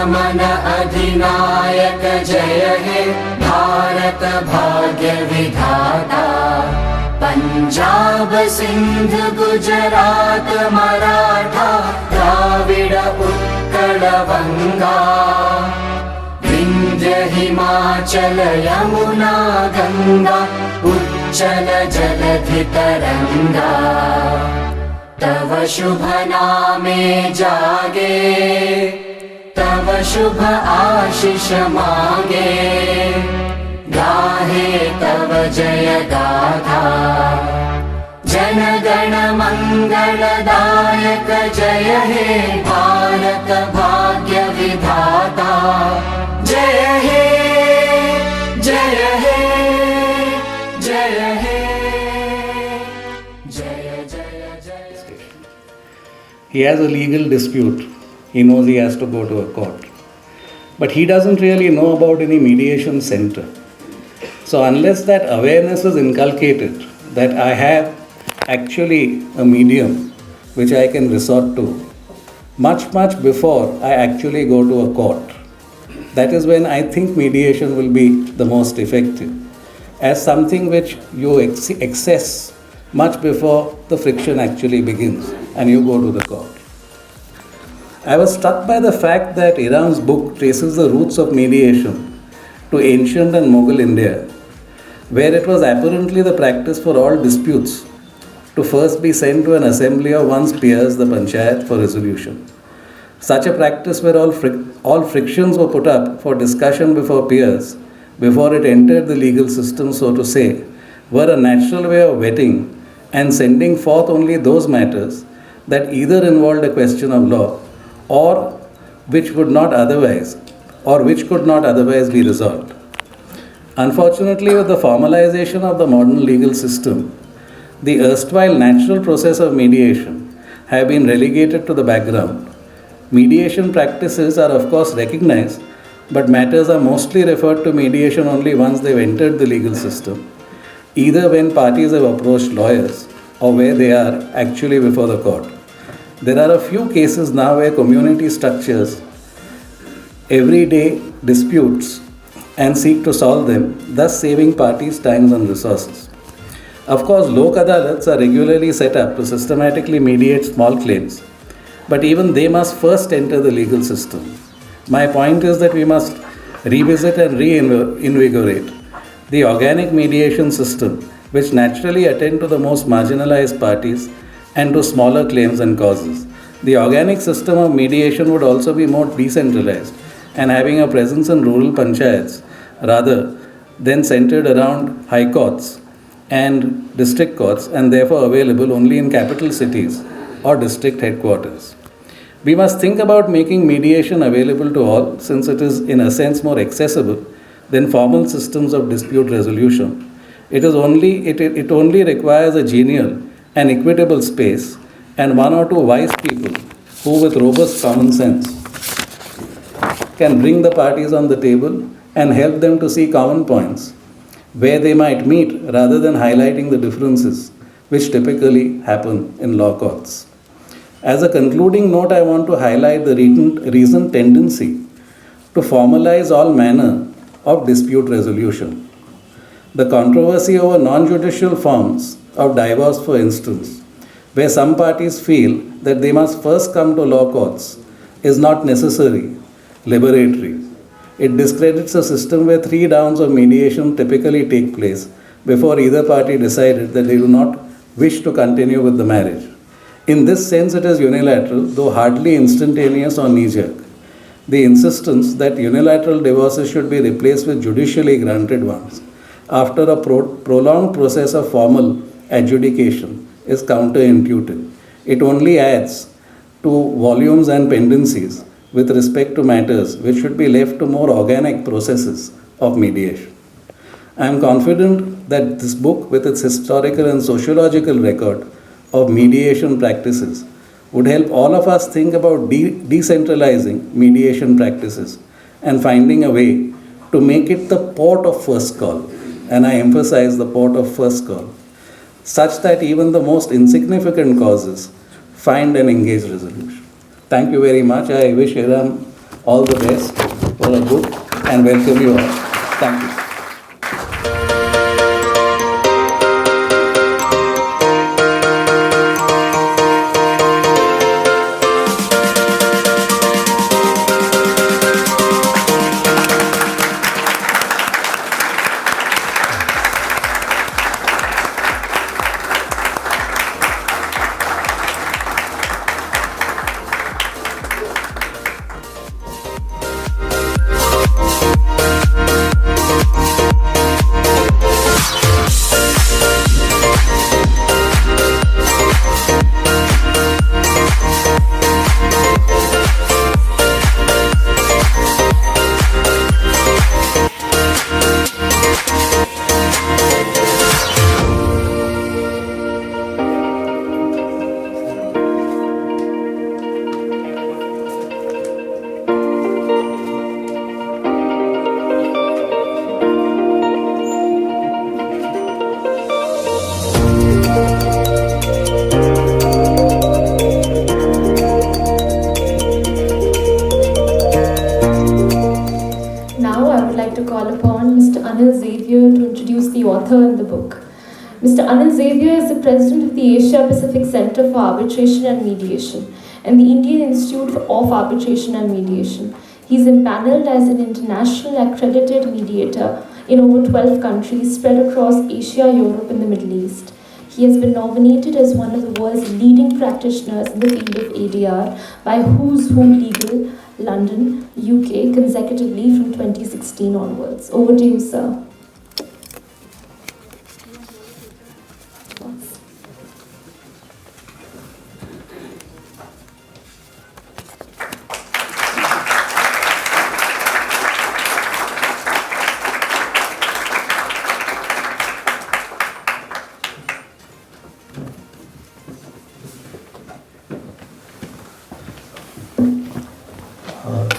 मन अधिनायक जय हे भारत भाग्य विधाता। पंजाब सिंध गुजरात मराठा द्राविड उत्कल बंगा। विंध्य हिमाचल यमुना गंगा उच्चल जलधि तरंगा। तव शुभ नामे जागे तव शुभ आशीष मांगे। गाहे तव जय गाथा जन गण मंगलदायक जय हे भारत भाग्य विधाता। जय हे जय हे जय हे जय जय जय। He has a legal dispute. He knows he has to go to a court. But he doesn't really know about any mediation center. So unless that awareness is inculcated, that I have actually a medium which I can resort to, much before I actually go to a court, that is when I think mediation will be the most effective, as something which you access much before the friction actually begins and you go to the court. I was struck by the fact that Iram's book traces the roots of mediation to ancient and Mughal India, where it was apparently the practice for all disputes to first be sent to an assembly of one's peers, the panchayat, for resolution. Such a practice where all frictions were put up for discussion before peers, before it entered the legal system, so to say, were a natural way of vetting and sending forth only those matters that either involved a question of law or which could not otherwise be resolved. Unfortunately, with the formalization of the modern legal system, the erstwhile natural process of mediation have been relegated to the background. Mediation practices are of course recognized, but matters are mostly referred to mediation only once they've entered the legal system, either when parties have approached lawyers or where they are actually before the court. There are a few cases now where community structures everyday disputes and seek to solve them, thus saving parties time and resources. Of course, Lok Adalats are regularly set up to systematically mediate small claims, but even they must first enter the legal system. My point is that we must revisit and reinvigorate the organic mediation system, which naturally attend to the most marginalized parties and to smaller claims and causes. The organic system of mediation would also be more decentralized and having a presence in rural panchayats rather than centered around high courts and district courts, and therefore available only in capital cities or district headquarters. We must think about making mediation available to all, since it is in a sense more accessible than formal systems of dispute resolution. It only requires a genial and equitable space and one or two wise people who with robust common sense can bring the parties on the table and help them to see common points where they might meet rather than highlighting the differences which typically happen in law courts. As a concluding note, I want to highlight the recent tendency to formalize all manner of dispute resolution. The controversy over non-judicial forms of divorce, for instance, where some parties feel that they must first come to law courts, is not necessary, liberatory. It discredits a system where 3 rounds of mediation typically take place before either party decided that they do not wish to continue with the marriage. In this sense, it is unilateral, though hardly instantaneous or knee-jerk. The insistence that unilateral divorces should be replaced with judicially granted ones after a prolonged process of formal adjudication is counterintuitive. It only adds to volumes and pendencies with respect to matters which should be left to more organic processes of mediation. I am confident that this book, with its historical and sociological record of mediation practices, would help all of us think about decentralizing mediation practices and finding a way to make it the port of first call, and I emphasize the port of first call, such that even the most insignificant causes find an engaged resolution. Thank you very much. I wish Iram all the best for the book and welcome you all. Thank you. In the book. Mr. Anil Xavier is the president of the Asia Pacific Center for Arbitration and Mediation and the Indian Institute of Arbitration and Mediation. He is empaneled as an international accredited mediator in over 12 countries spread across Asia, Europe, and the Middle East. He has been nominated as one of the world's leading practitioners in the field of ADR by Who's Who Legal, London, UK, consecutively from 2016 onwards. Over to you, sir.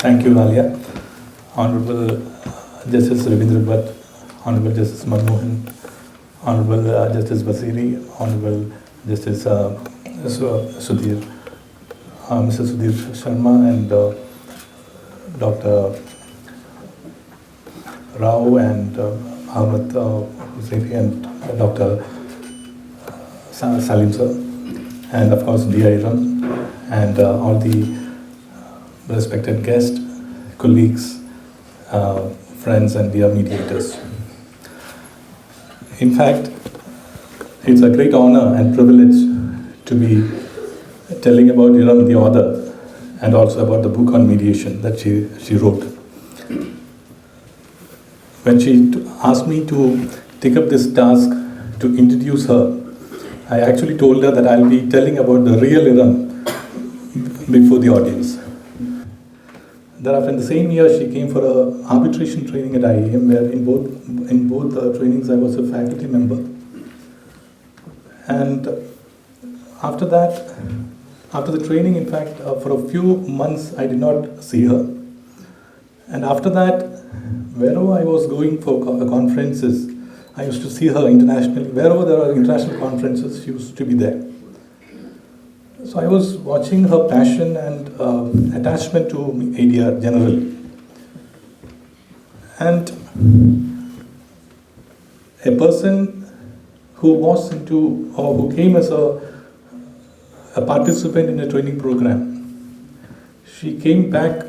Thank you, Alia. Honorable Justice Ravindra Bhatt, Honorable Justice Manmohan, Honorable Justice Basiri, Honorable Justice Sudhir, Mr. Sudhir Sharma, and Dr. Rao, and Ahmed Husseini, and Dr. Salim sir, and of course dear Iram, and all the respected guests, colleagues, friends, and dear mediators. In fact, it's a great honor and privilege to be telling about Iram, the author, and also about the book on mediation that she wrote. When she asked me to take up this task to introduce her, I actually told her that I'll be telling about the real Iram before the audience. Thereafter, in the same year, she came for an arbitration training at IAM, where in both trainings I was a faculty member. And after that, after the training, in fact, for a few months, I did not see her. And after that, wherever I was going for conferences, I used to see her internationally. Wherever there were international conferences, she used to be there. So I was watching her passion and attachment to ADR generally. And a person who was into, or who came as a participant in a training program, she came back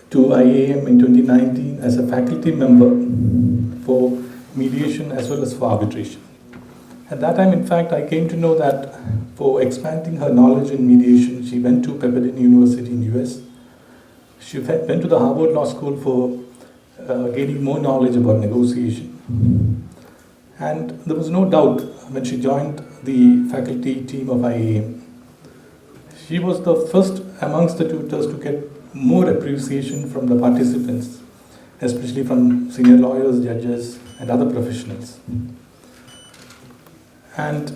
to IAM in 2019 as a faculty member for mediation as well as for arbitration. At that time, in fact, I came to know that for expanding her knowledge in mediation, she went to Pepperdine University in US. She went to the Harvard Law School for gaining more knowledge about negotiation. And there was no doubt when she joined the faculty team of IAM, she was the first amongst the tutors to get more appreciation from the participants, especially from senior lawyers, judges, and other professionals. And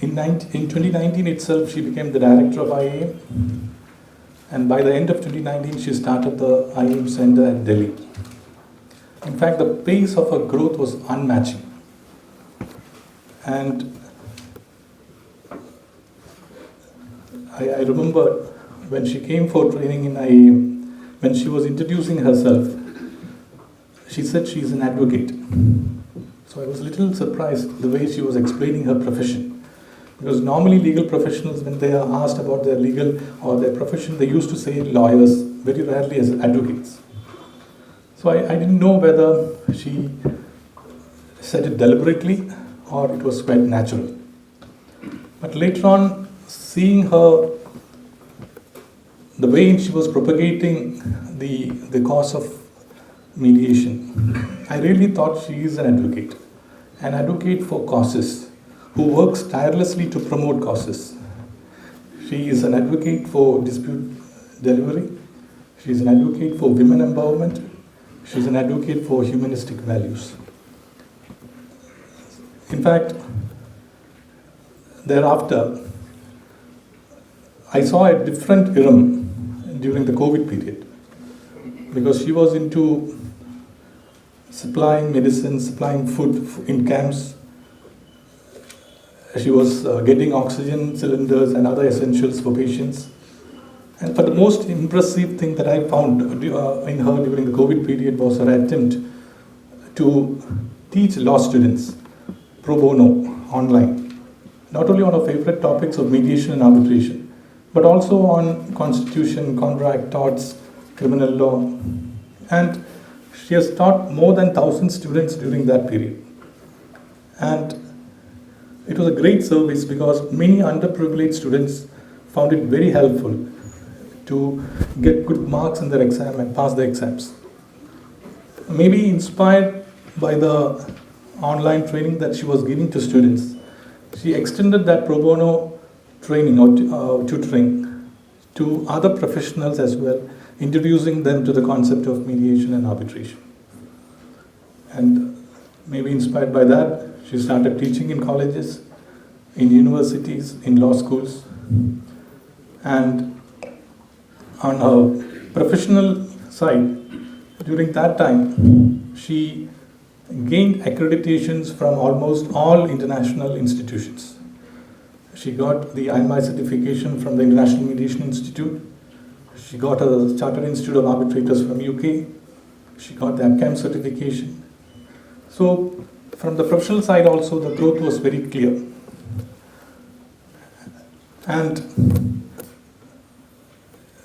in 2019 itself, she became the director of IAM. And by the end of 2019, she started the IAM Center at Delhi. In fact, the pace of her growth was unmatching. And I remember when she came for training in IAM, when she was introducing herself, she said she is an advocate. So I was a little surprised the way she was explaining her profession. Because normally legal professionals, when they are asked about their legal or their profession, they used to say lawyers, very rarely as advocates. So I didn't know whether she said it deliberately or it was quite natural. But later on, seeing her, the way she was propagating the cause of mediation, I really thought she is an advocate for causes, who works tirelessly to promote causes. She is an advocate for dispute delivery. She is an advocate for women empowerment. She is an advocate for humanistic values. In fact, thereafter, I saw a different Iram during the COVID period, because she was into supplying medicine, supplying food in camps. She was getting oxygen cylinders and other essentials for patients. And but the most impressive thing that I found in her during the COVID period was her attempt to teach law students pro bono online, not only on her favorite topics of mediation and arbitration, but also on constitution, contract, torts, criminal law. And she has taught more than 1,000 students during that period. And it was a great service because many underprivileged students found it very helpful to get good marks in their exam and pass the exams. Maybe inspired by the online training that she was giving to students, she extended that pro bono training or tutoring to other professionals as well, introducing them to the concept of mediation and arbitration. And maybe inspired by that, she started teaching in colleges, in universities, in law schools. And on her professional side, during that time, she gained accreditations from almost all international institutions. She got the IMI certification from the International Mediation Institute. She got a Chartered Institute of Arbitrators from UK. She got the APCAM certification. So, from the professional side also, the growth was very clear. And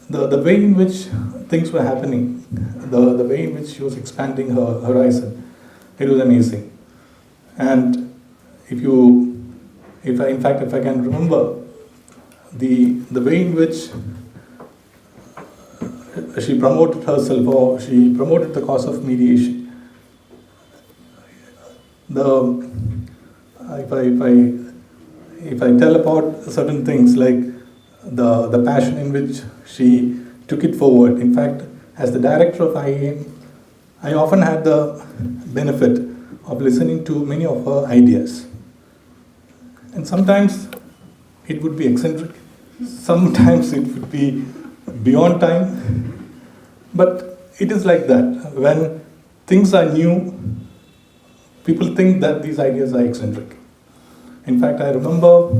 the way in which things were happening, the way in which she was expanding her horizon, it was amazing. And if I can remember the way in which she promoted herself or she promoted the cause of mediation, if I tell about certain things like the passion in which she took it forward. In fact, as the director of IAM, I often had the benefit of listening to many of her ideas. And sometimes it would be eccentric, sometimes it would be beyond time, but it is like that. When things are new, people think that these ideas are eccentric. In fact, I remember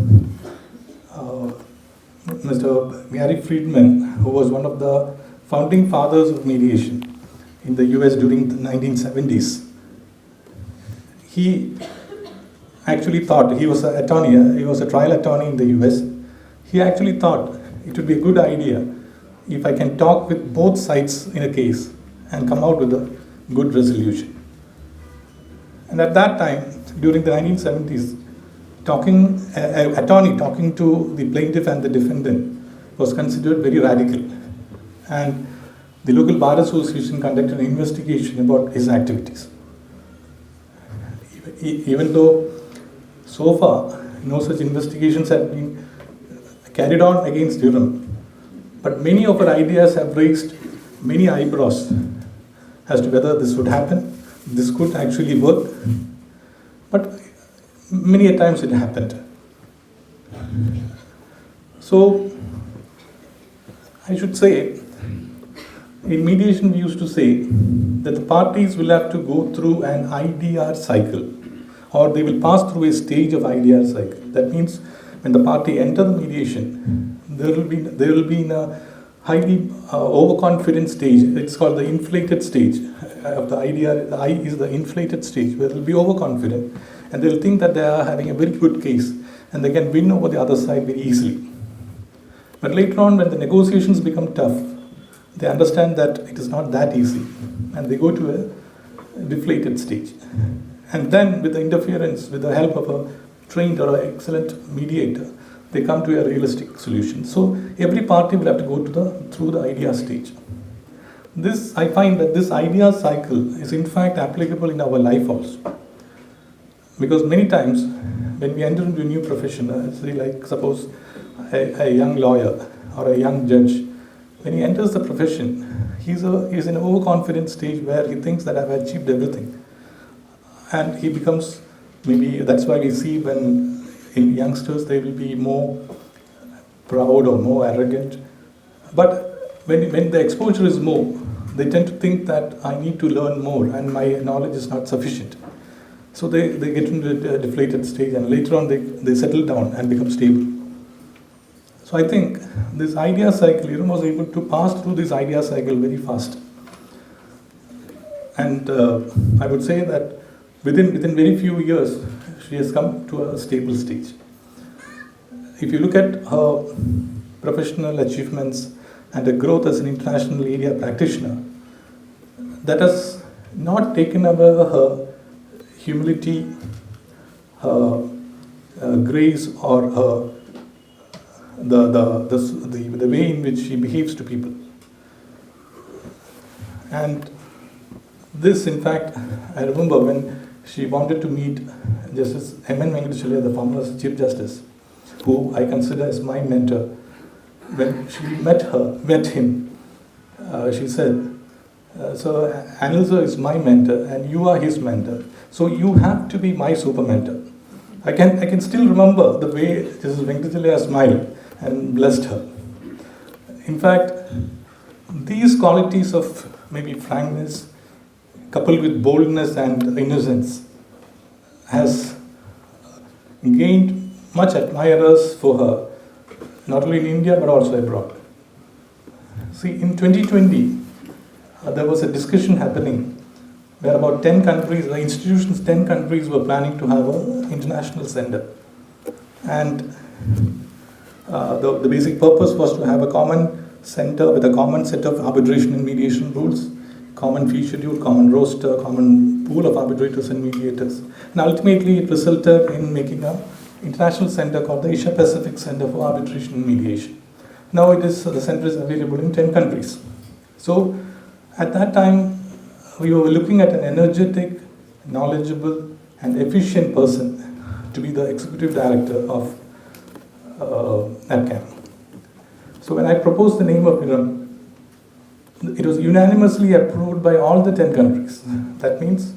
Mr. Gary Friedman, who was one of the founding fathers of mediation in the US during the 1970s. He actually thought, he was an attorney, he was a trial attorney in the US. He actually thought it would be a good idea if I can talk with both sides in a case and come out with a good resolution. And at that time, during the 1970s, an attorney talking to the plaintiff and the defendant was considered very radical. And the local bar association conducted an investigation about his activities. Even though so far no such investigations have been carried on against Iram, but many of her ideas have raised many eyebrows as to whether this would happen, this could actually work. But many a times it happened. So, I should say, in mediation we used to say that the parties will have to go through an IDR cycle, or they will pass through a stage of IDR cycle. That means when the party enter the mediation, they will be in a highly overconfident stage. It's called the inflated stage of the idea. The I is the inflated stage where they'll be overconfident and they'll think that they are having a very good case and they can win over the other side very easily. But later on, when the negotiations become tough, they understand that it is not that easy and they go to a deflated stage. And then with the interference, with the help of a trained or an excellent mediator, they come to a realistic solution. So every party will have to go through the idea stage. I find that this idea cycle is in fact applicable in our life also. Because many times when we enter into a new profession, say like suppose a young lawyer or a young judge, when he enters the profession, he's in an overconfident stage where he thinks that I've achieved everything. And he becomes, maybe that's why we see when in youngsters they will be more proud or more arrogant. But when the exposure is more, they tend to think that I need to learn more and my knowledge is not sufficient. So they get into a deflated stage and later on they settle down and become stable. So I think this idea cycle, Iram was able to pass through this idea cycle very fast. And I would say that within very few years, she has come to a stable stage. If you look at her professional achievements and her growth as an international area practitioner, that has not taken away her humility, her grace, or her the way in which she behaves to people. And this, in fact, I remember when she wanted to meet Justice M.N. Venkatachalaya, the former Chief Justice, who I consider as my mentor. When she met him, she said, so Anil sir is my mentor and you are his mentor. So you have to be my super mentor. I can still remember the way Justice Venkatachalaya smiled and blessed her. In fact, these qualities of maybe frankness, coupled with boldness and innocence, has gained much admirers for her, not only in India but also abroad. See, in 2020, there was a discussion happening where about 10 countries, the institutions, 10 countries were planning to have an international center. And the basic purpose was to have a common center with a common set of arbitration and mediation rules, common fee schedule, common roster, common pool of arbitrators and mediators. And ultimately it resulted in making an international center called the Asia Pacific Center for Arbitration and Mediation. Now the center is available in 10 countries. So at that time, we were looking at an energetic, knowledgeable, and efficient person to be the executive director of APCAM. So when I proposed the name of Iram, it was unanimously approved by all the 10 countries. That means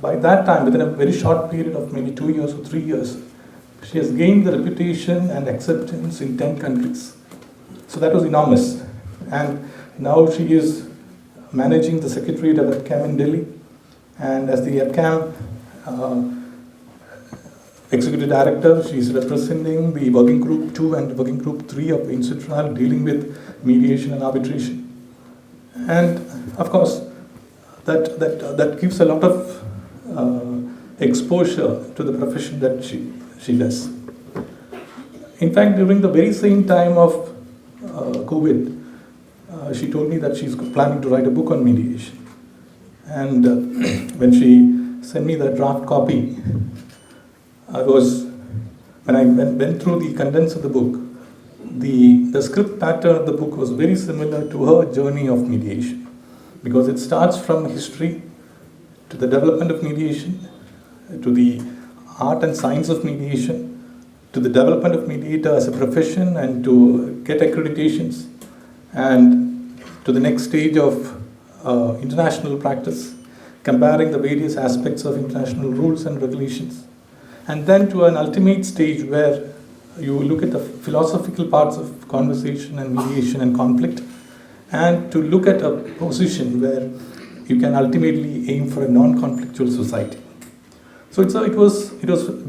by that time, within a very short period of maybe 2 years or 3 years, she has gained the reputation and acceptance in 10 countries. So that was enormous. And now she is managing the Secretariat of APCAM in Delhi. And as the APCAM Executive Director, she is representing the Working Group 2 and Working Group 3 of INCITRAL dealing with mediation and arbitration. And of course, that gives a lot of exposure to the profession that she does. In fact, during the very same time of COVID, she told me that she's planning to write a book on mediation. And when she sent me the draft copy, when I went through the contents of the book, the script pattern of the book was very similar to her journey of mediation, because it starts from history to the development of mediation, to the art and science of mediation, to the development of mediator as a profession and to get accreditations, and to the next stage of international practice, comparing the various aspects of international rules and regulations, and then to an ultimate stage where you look at the philosophical parts of conversation and mediation and conflict, and to look at a position where you can ultimately aim for a non-conflictual society. So it was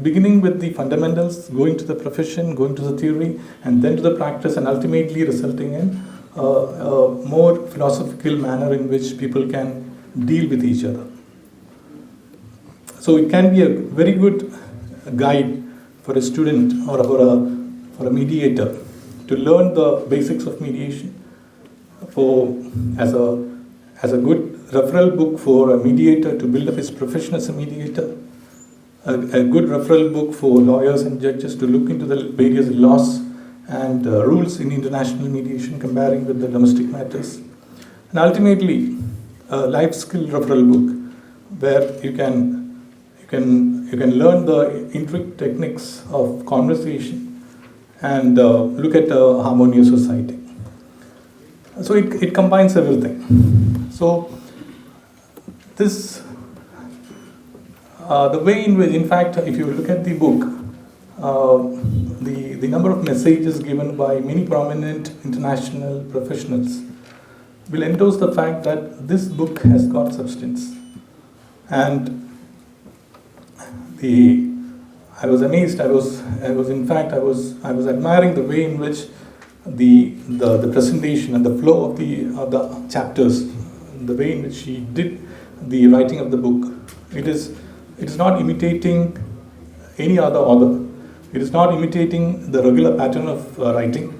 beginning with the fundamentals, going to the profession, going to the theory, and then to the practice, and ultimately resulting in a more philosophical manner in which people can deal with each other. So it can be a very good guide for a student or for a mediator to learn the basics of mediation, as a good referral book for a mediator to build up his profession as a mediator, a good referral book for lawyers and judges to look into the various laws and rules in international mediation comparing with the domestic matters, and ultimately a life skill referral book where you can learn the intricate techniques of conversation and look at a harmonious society. So it combines everything. So this, the way in which, in fact, if you look at the book, the number of messages given by many prominent international professionals will endorse the fact that this book has got substance. And I was amazed. I was admiring the way in which the presentation and the flow of the chapters, the way in which she did the writing of the book. It is not imitating any other author. It is not imitating the regular pattern of writing.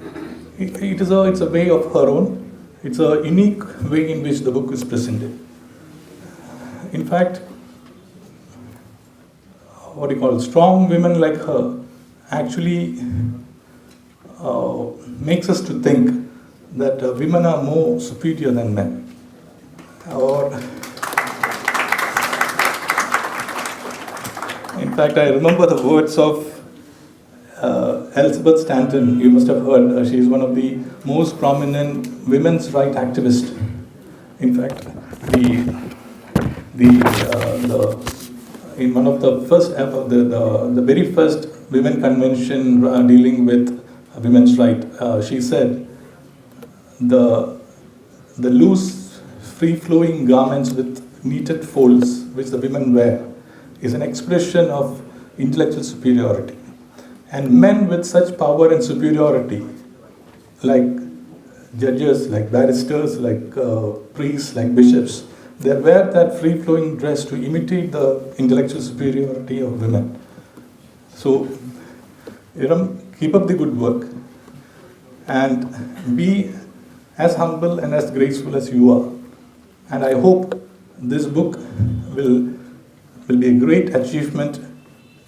It's a way of her own. It's a unique way in which the book is presented. In fact, strong women like her actually makes us to think that women are more superior than men. Or, in fact, I remember the words of Elizabeth Stanton. You must have heard. She is one of the most prominent women's rights activists. In fact, in one of the first, the very first women convention dealing with women's rights, she said, the loose, free-flowing garments with neated folds which the women wear is an expression of intellectual superiority. And men with such power and superiority, like judges, like barristers, like priests, like bishops, they wear that free-flowing dress to imitate the intellectual superiority of women. So, Iram, keep up the good work and be as humble and as graceful as you are. And I hope this book will be a great achievement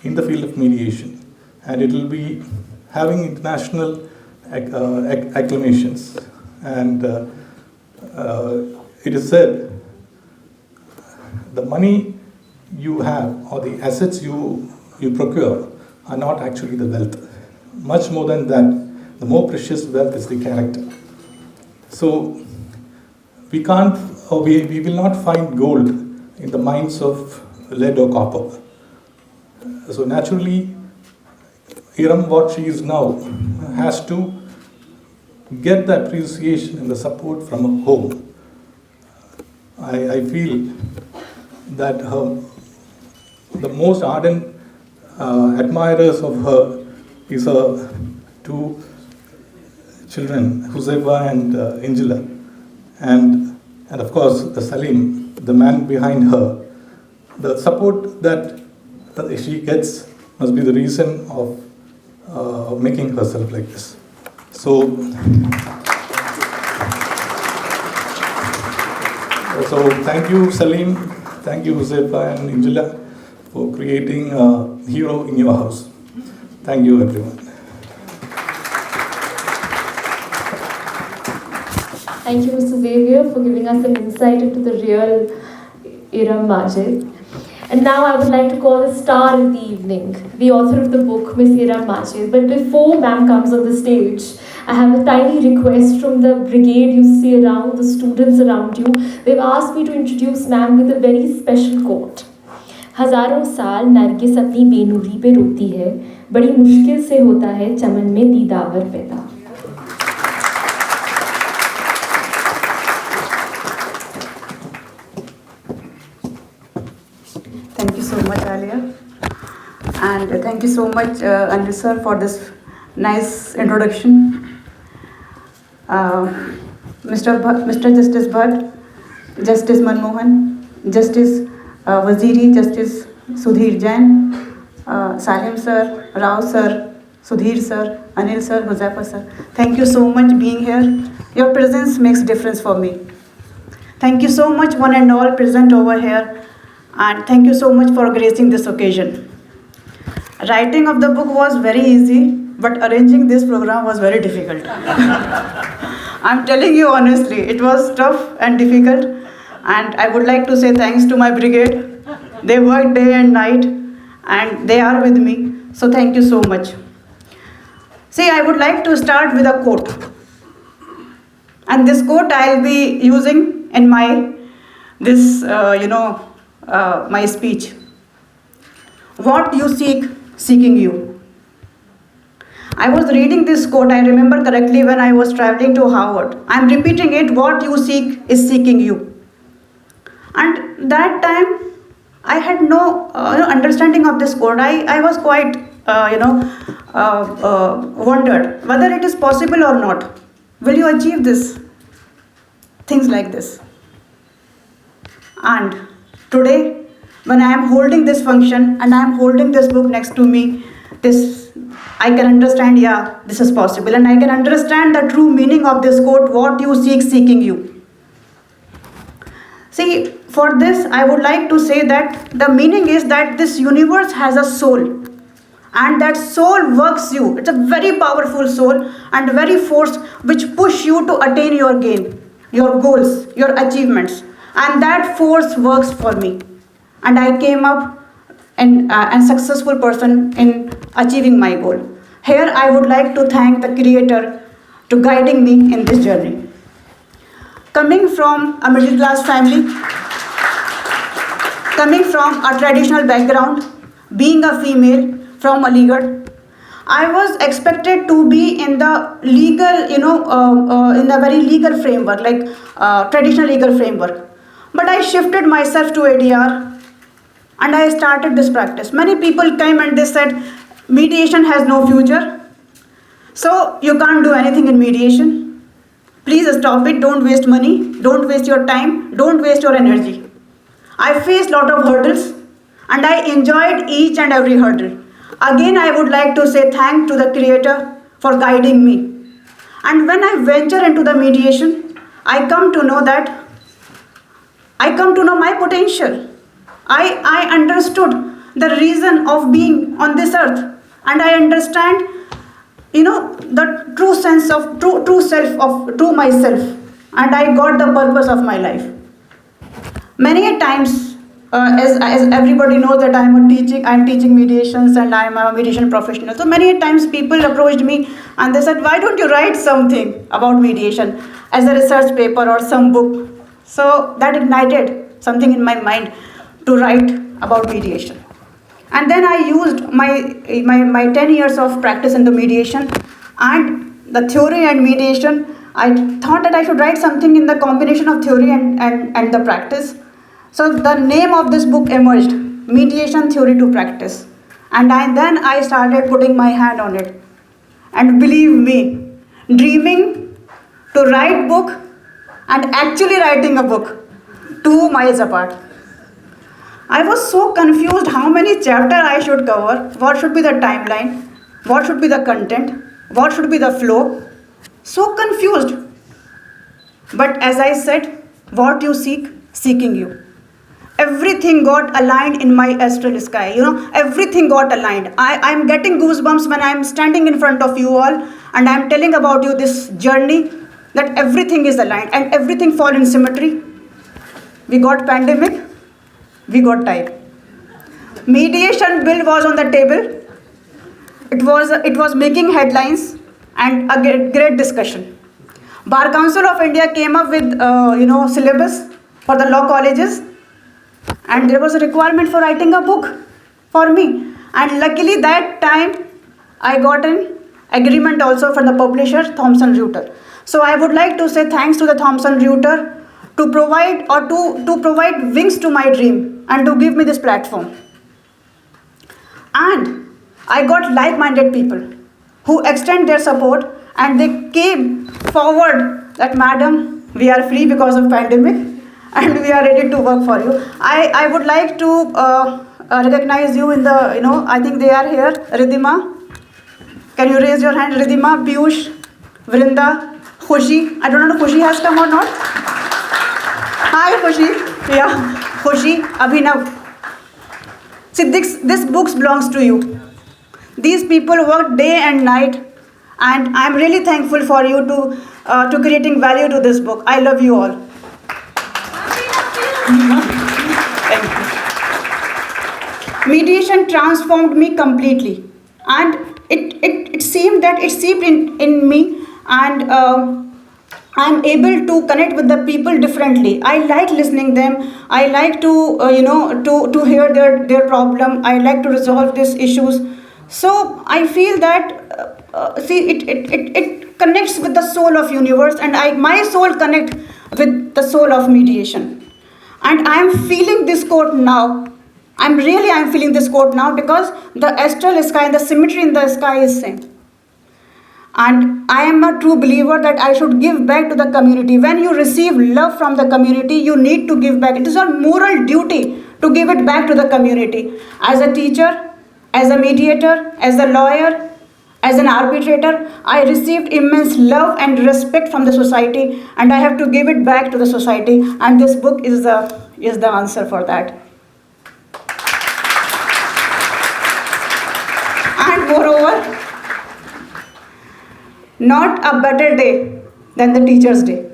in the field of mediation, and it will be having international acclamations. And it is said, the money you have or the assets you procure are not actually the wealth. Much more than that, the more precious wealth is the character. So we will not find gold in the mines of lead or copper. So naturally, Iram, what she is now, has to get the appreciation and the support from home. I feel that the most ardent admirers of her is her two children, Josefa and Angela, and of course Salim, the man behind her. The support that she gets must be the reason of making herself like this. So thank you, Salim, thank you, Josefa and Angela, for creating a hero in your house. Thank you, everyone. Thank you, Mr. Xavier, for giving us an insight into the real Iram Majid. And now I would like to call the star of the evening, the author of the book, Miss Iram Majid. But before ma'am comes on the stage, I have a tiny request from the brigade you see around, the students around you. They've asked me to introduce ma'am with a very special quote. हजारों साल नरगिस अपनी बेनूरी पे रोती है, बड़ी मुश्किल से होता है चमन में दीदावर पैदा. Thank you so much, Alia. And thank you so much, Anju sir, for this nice introduction. Mr. Justice Bhatt, Justice Manmohan, Justice Waziri, Justice Sudhir Jain, Salim sir, Rao sir, Sudhir sir, Anil sir, Huzaifa sir. Thank you so much being here. Your presence makes difference for me. Thank you so much one and all present over here, and thank you so much for gracing this occasion. Writing of the book was very easy, but arranging this program was very difficult. I'm telling you honestly, it was tough and difficult, and I would like to say thanks to my brigade. They work day and night, and they are with me, so thank you so much. See, I would like to start with a quote, and this quote I'll be using in my my speech. What you seek, seeking you. I was reading this quote, I remember correctly, when I was traveling to Harvard. I'm repeating it, what you seek is seeking you. And that time, I had no understanding of this quote. I was quite, wondered whether it is possible or not. Will you achieve this? Things like this. And today, when I am holding this function and I am holding this book next to me, I can understand, yeah, this is possible. And I can understand the true meaning of this quote, what you seek, seeking you. See, for this, I would like to say that the meaning is that this universe has a soul. And that soul works you. It's a very powerful soul and very force which push you to attain your gain, your goals, your achievements. And that force works for me. And I came up a successful person in achieving my goal. Here I would like to thank the Creator to guiding me in this journey. Coming from a middle class family, coming from a traditional background, being a female from Aligarh, I was expected to be in the legal, in the very legal framework, like traditional legal framework. But I shifted myself to ADR and I started this practice. Many people came and they said, mediation has no future, so you can't do anything in mediation. Please stop it, don't waste money, don't waste your time, don't waste your energy. I faced a lot of hurdles and I enjoyed each and every hurdle. Again, I would like to say thanks to the Creator for guiding me. And when I venture into the mediation, I come to know my potential. I understood the reason of being on this earth, and I understand, the true sense of true self of true myself, and I got the purpose of my life. Many a times, as everybody knows that I'm teaching mediations and I'm a mediation professional. So many a times people approached me and they said, why don't you write something about mediation as a research paper or some book? So that ignited something in my mind to write about mediation. And then I used my 10 years of practice in the mediation and the theory and mediation. I thought that I should write something in the combination of theory and the practice. So the name of this book emerged, Mediation Theory to Practice. And then I started putting my hand on it. And believe me, dreaming to write book and actually writing a book, 2 miles apart. I was so confused how many chapters I should cover, what should be the timeline, what should be the content, what should be the flow. So confused. But as I said, what you seek, seeking you. Everything got aligned in my astral sky. Everything got aligned. I'm getting goosebumps when I'm standing in front of you all and I'm telling about you this journey, that everything is aligned and everything fall in symmetry. We got pandemic, we got time. Mediation bill was on the table. It was making headlines and a great discussion. Bar Council of India came up with syllabus for the law colleges, and there was a requirement for writing a book for me. And luckily that time I got an agreement also from the publisher Thomson Reuters. So I would like to say thanks to the Thomson Reuters to provide wings to my dream and to give me this platform. And I got like-minded people who extend their support and they came forward that madam, we are free because of pandemic and we are ready to work for you. I would like to recognize you in the, I think they are here. Ridhima, can you raise your hand? Ridhima, Piyush, Vrinda, Khushi. I don't know if Khushi has come or not. Hi Khushi. Yeah, Khushi, Abhinav. See, this book belongs to you. These people work day and night, and I'm really thankful for you to creating value to this book. I love you all. Thank you. Mediation transformed me completely, and it seemed that it seeped in me, and I'm able to connect with the people differently. I like listening them. I like to to hear their problem. I like to resolve these issues. So I feel that it connects with the soul of universe, and my soul connect with the soul of mediation. And I'm feeling this quote now. I'm feeling this quote now because the astral sky and the symmetry in the sky is same. And I am a true believer that I should give back to the community. When you receive love from the community, you need to give back. It is our moral duty to give it back to the community. As a teacher, as a mediator, as a lawyer, as an arbitrator, I received immense love and respect from the society, and I have to give it back to the society. And this book is the answer for that. And moreover, not a better day than the Teacher's Day.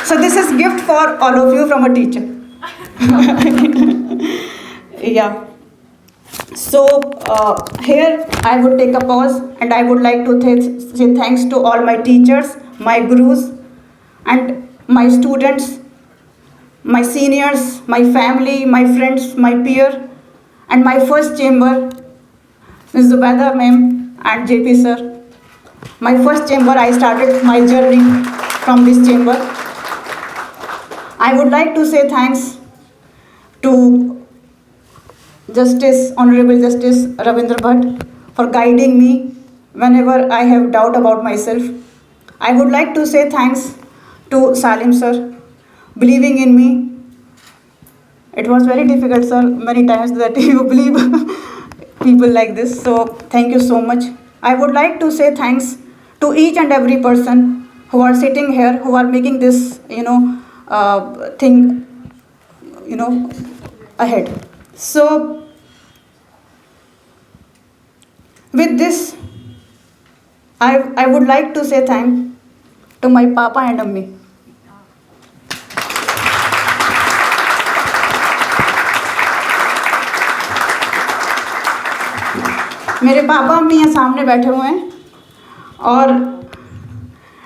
So this is gift for all of you from a teacher. Yeah. So here I would take a pause, and I would like to say thanks to all my teachers, my gurus, and my students, my seniors, my family, my friends, my peer, and my first chamber, Ms. Zubaida ma'am and JP sir. My first chamber, I started my journey from this chamber. I would like to say thanks to Honorable Justice Ravindra Bhatt for guiding me whenever I have doubt about myself. I would like to say thanks to Salim sir, believing in me. It was very difficult, sir, many times that you believe people like this. So thank you so much. I would like to say thanks to each and every person who are sitting here, who are making this, thing, ahead. So with this, I would like to say thanks to my Papa and Ammi. मेरे पापा अम्मी यहाँ सामने बैठे हुए हैं, और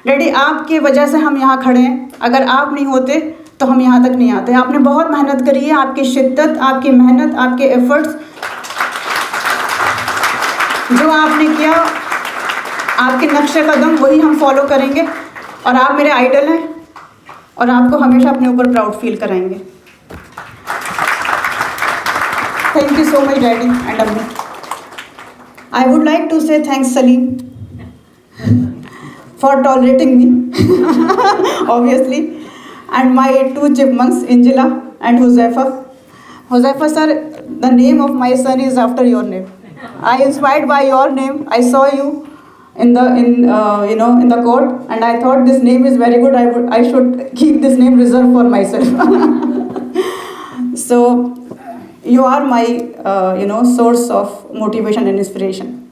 daddy आपके वजह से हम यहाँ खड़े हैं. अगर आप नहीं होते तो हम यहाँ तक नहीं आते. आपने बहुत मेहनत करी है. आपकी शिद्दत, आपकी मेहनत, आपके एफर्ट्स जो आपने किया, आपके नक्शे कदम वही हम फॉलो करेंगे. और आप मेरे आइडल हैं, और आपको हमेशा अपने ऊपर प्राउड फील कराएंगे. Thank you so much daddy and अम्मी. I would like to say thanks, Salim, for tolerating me, obviously, and my two chipmunks, Angela and Huzaifa. Huzaifa sir, the name of my son is after your name. I inspired by your name. I saw you in the court, and I thought this name is very good. I should keep this name reserved for myself. So you are my source of motivation and inspiration.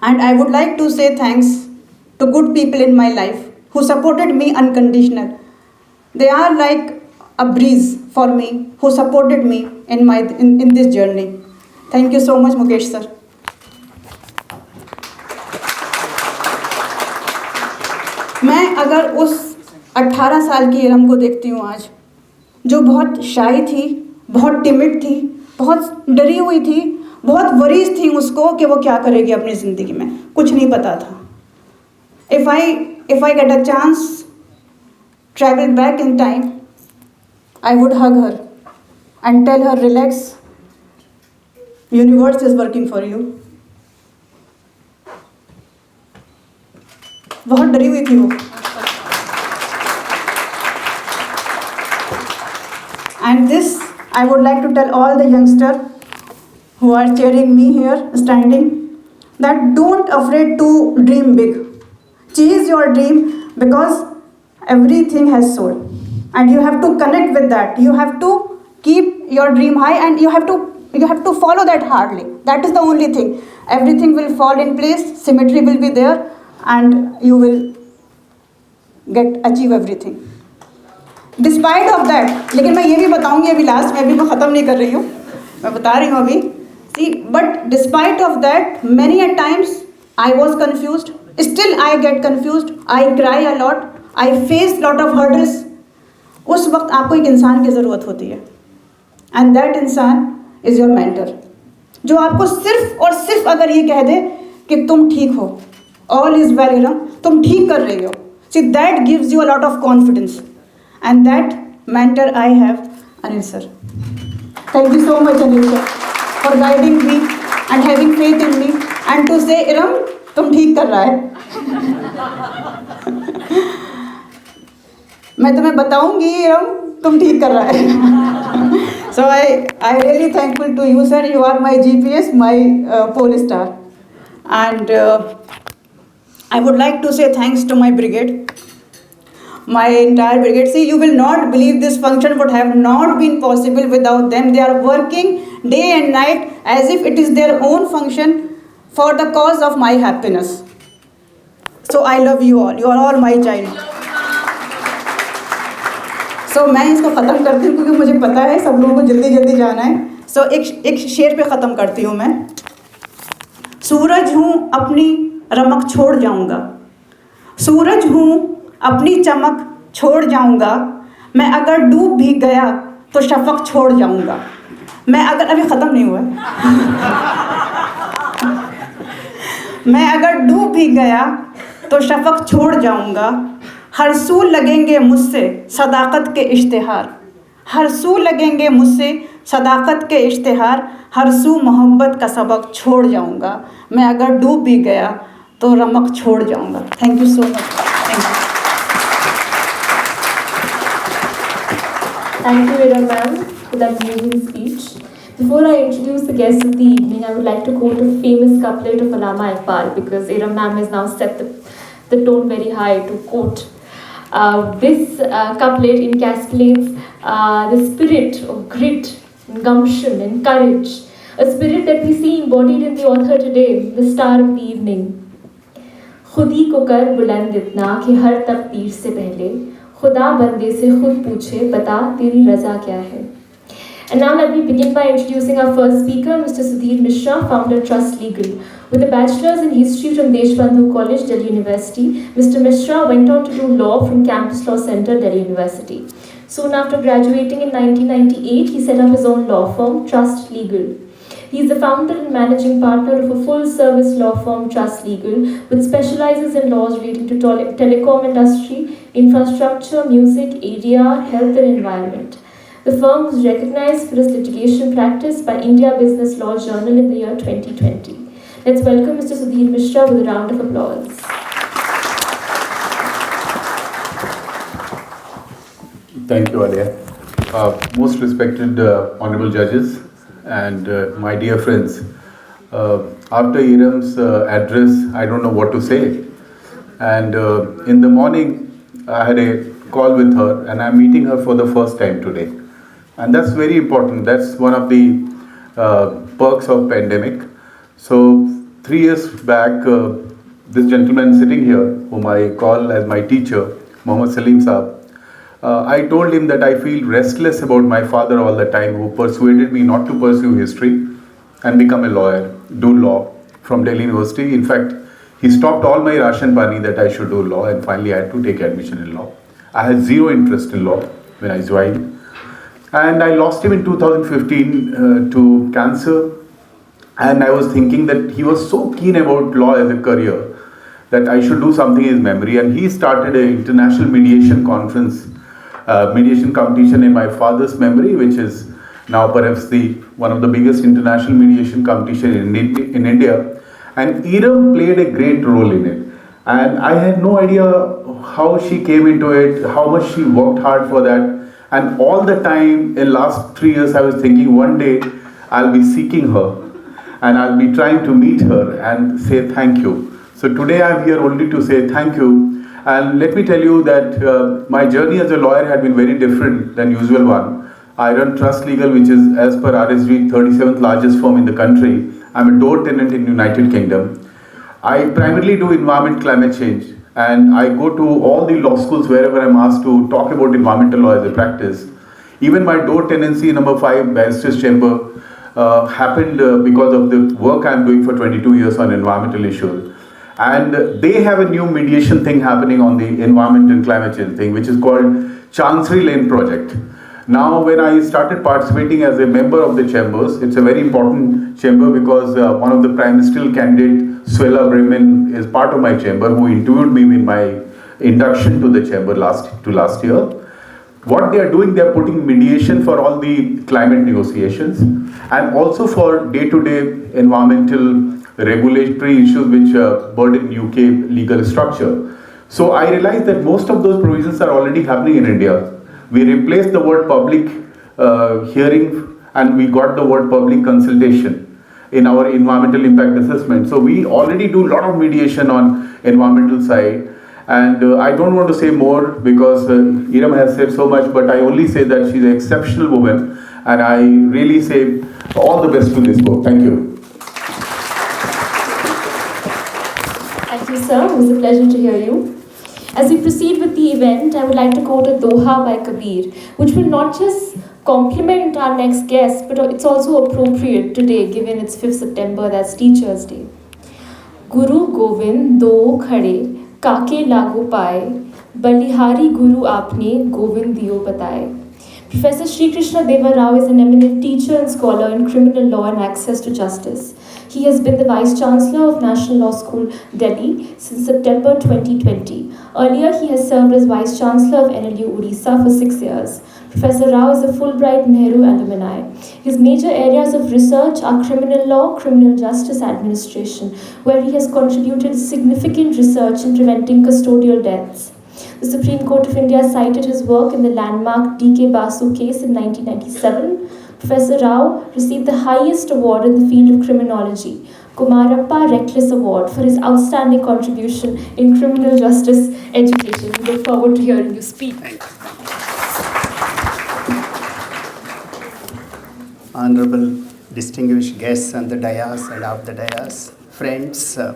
And I would like to say thanks to good people in my life who supported me unconditional. They are like a breeze for me, who supported me in this journey. Thank you so much, Mukesh sir. मैं अगर उस 18 साल की इरम को देखती हूँ आज, जो बहुत शाई थी, बहुत टिमिड थी, बहुत डरी हुई थी, बहुत वरीज थी उसको कि वो क्या करेगी अपनी ज़िंदगी में, कुछ नहीं पता था. If I get a chance, travel back in time, I would hug her and tell her, relax, Universe is working for you. बहुत डरी हुई थी वो. And this I would like to tell all the youngsters who are cheering me here standing, that don't afraid to dream big. Chase your dream, because everything has soul and you have to connect with that. You have to keep your dream high and you have to follow that hardly. That is the only thing. Everything will fall in place, symmetry will be there, and you will achieve everything. Despite of that, लेकिन मैं ये भी बताऊंगी अभी last में, अभी मैं ख़त्म नहीं कर रही हूँ, मैं बता रही हूँ अभी. See, but despite of that, many a times I was confused. Still I get confused. I cry a lot. I face lot of hurdles. उस वक्त आपको एक इंसान की ज़रूरत होती है. And that इंसान is your mentor. जो आपको सिर्फ और सिर्फ अगर ये कह दे कि तुम ठीक हो, all is well Iram, तुम ठीक कर रही हो. See, that gives you a lot of confidence. And that mentor I have, Anil sir. Thank you so much, Anil sir, for guiding me and having faith in me and to say, Iram, तुम ठीक कर रहा है. मैं तुम्हें बताऊंगी Iram, तुम ठीक कर रहा है. So I really thankful to you, sir. You are my GPS, my pole star. And I would like to say thanks to my brigade. My entire brigade. See, you will not believe this function would have not been possible without them. They are working day and night as if it is their own function for the cause of my happiness. So I love you all. You are all my child. So मैं इसको ख़त्म करती हूँ क्योंकि मुझे पता है सब लोगों को जल्दी जल्दी जाना है. So एक शेर पे ख़त्म करती हूँ मैं. सूरज हूँ अपनी रमक छोड़ जाऊँगा. सूरज हूँ अपनी चमक छोड़ जाऊंगा. मैं अगर डूब भी गया तो शफक छोड़ जाऊंगा. मैं अगर अभी ख़त्म नहीं हुआ मैं अगर डूब भी गया तो शफक छोड़ जाऊंगा. हर सू लगेंगे मुझसे सदाकत के इश्तिहार. हर सू लगेंगे मुझसे सदाकत के इश्तिहार. हर सू मोहब्बत का सबक छोड़ जाऊंगा. मैं अगर डूब भी गया तो रमक छोड़ जाऊंगा. Thank you so much. Thank you. Thank you, Iram ma'am, for that moving speech. Before I introduce the guests of the evening, I would like to quote a famous couplet of Allama Iqbal, because Iram ma'am has now set the tone very high to quote. This couplet encapsulates the spirit of grit, and gumption and courage, a spirit that we see embodied in the author today, the star of the evening. खुदी को कर बुलंद इतना कि हर तकदीर से पहले खुदा बंदे से खुद पूछे बता तेरी रज़ा क्या है. And now let me begin by introducing our first speaker, Mr. Sudhir Mishra, founder Trust Legal. With a bachelor's in history from Deshbandhu College, Delhi University, Mr. Mishra went on to do law from Campus Law Center, Delhi University. Soon after graduating in 1998, he set up his own law firm, Trust Legal. He is the founder and managing partner of a full-service law firm, Trust Legal, which specializes in laws relating to telecom industry, infrastructure, music, ADR, health and environment. The firm was recognized for its litigation practice by India Business Law Journal in the year 2020. Let's welcome Mr. Sudhir Mishra with a round of applause. Thank you, Alia. Most respected honorable judges and my dear friends, after Iram's address, I don't know what to say. And in the morning, I had a call with her, and I'm meeting her for the first time today. And that's very important. That's one of the perks of pandemic. So 3 years back, this gentleman sitting here, whom I call as my teacher, Mohammed Salim Saab, I told him that I feel restless about my father all the time, who persuaded me not to pursue history and become a lawyer, do law from Delhi University. In fact, he stopped all my ration pani that I should do law, and finally I had to take admission in law. I had zero interest in law when I joined. And I lost him in 2015 to cancer. And I was thinking that he was so keen about law as a career that I should do something in his memory. And he started an international mediation conference, mediation competition in my father's memory, which is now perhaps the one of the biggest international mediation competition in India, and Iram played a great role in it. And I had no idea how she came into it, how much she worked hard for that. And all the time in last 3 years, I was thinking one day I'll be seeking her and I'll be trying to meet her and say thank you. So today I'm here only to say thank you. And let me tell you that my journey as a lawyer had been very different than usual one. I run Trust Legal, which is, as per RSV, 37th largest firm in the country. I'm a door tenant in United Kingdom. I primarily do environment climate change, and I go to all the law schools wherever I'm asked to talk about environmental law as a practice. Even my door tenancy number 5 barristers chamber happened because of the work I'm doing for 22 years on environmental issues. And they have a new mediation thing happening on the environment and climate change thing, which is called Chancery Lane Project. Now, when I started participating as a member of the chambers, it's a very important chamber because one of the prime ministerial candidate, Suella Bremen, is part of my chamber, who interviewed me in my induction to the chamber last year. What they are doing, they are putting mediation for all the climate negotiations and also for day-to-day environmental regulatory issues which burden UK legal structure. So I realized that most of those provisions are already happening in India. We replaced the word public hearing and we got the word public consultation in our environmental impact assessment. So we already do a lot of mediation on environmental side. And I don't want to say more because Iram has said so much, but I only say that she's an exceptional woman and I really say all the best to this book. Thank you. Thank you, sir. It was a pleasure to hear you. As we proceed with the event, I would like to quote a Doha by Kabir, which will not just complement our next guest, but it's also appropriate today, given it's 5th September, that's Teachers' Day. Guru Govind do khade, काके लागो पाए बलिहारी गुरु आपने गोविंद दियो बताए. Professor Sri Krishna Deva Rao is an eminent teacher and scholar in criminal law and access to justice. He has been the Vice Chancellor of National Law School, Delhi since September 2020. Earlier, he has served as Vice Chancellor of NLU Odisha for 6 years. Professor Rao is a Fulbright Nehru alumni. His major areas of research are criminal law, criminal justice administration, where he has contributed significant research in preventing custodial deaths. The Supreme Court of India cited his work in the landmark D.K. Basu case in 1997. Professor Rao received the highest award in the field of criminology, Kumarappa Reckless Award, for his outstanding contribution in criminal justice education. We look forward to hearing you speak. Honorable distinguished guests on the dais and off the dais, friends, I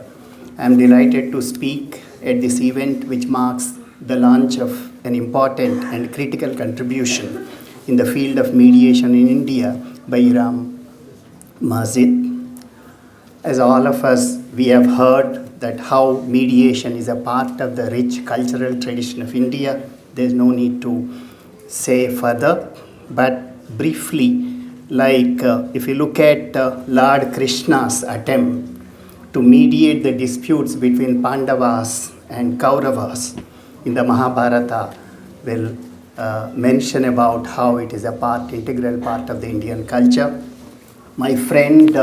am delighted to speak at this event which marks the launch of an important and critical contribution in the field of mediation in India by Iram Majid. As all of us, we have heard that how mediation is a part of the rich cultural tradition of India. There's no need to say further, but briefly, if you look at Lord Krishna's attempt to mediate the disputes between Pandavas and Kauravas in the Mahabharata, will mention about how it is a integral part of the Indian culture. My friend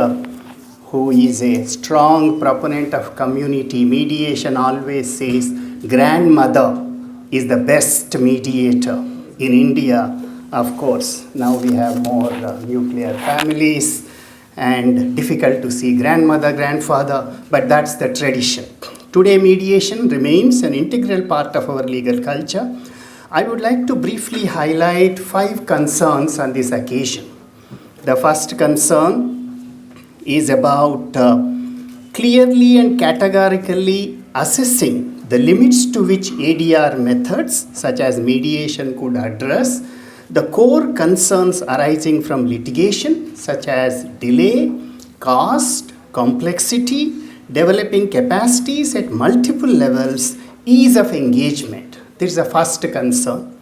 who is a strong proponent of community mediation always says grandmother is the best mediator in India. Of course, now we have more nuclear families and difficult to see grandmother, grandfather, but that's the tradition. Today, mediation remains an integral part of our legal culture. I would like to briefly highlight 5 concerns on this occasion. The first concern is about clearly and categorically assessing the limits to which ADR methods, such as mediation, could address the core concerns arising from litigation, such as delay, cost, complexity, developing capacities at multiple levels, ease of engagement. This is the first concern.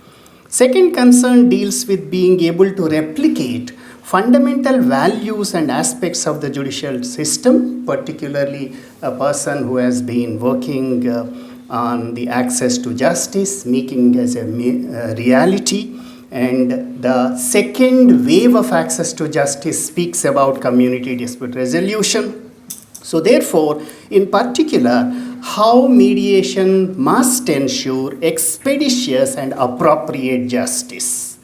Second concern deals with being able to replicate fundamental values and aspects of the judicial system, particularly a person who has been working on the access to justice, making as a reality, And the second wave of access to justice speaks about community dispute resolution. So therefore, in particular, how mediation must ensure expeditious and appropriate justice.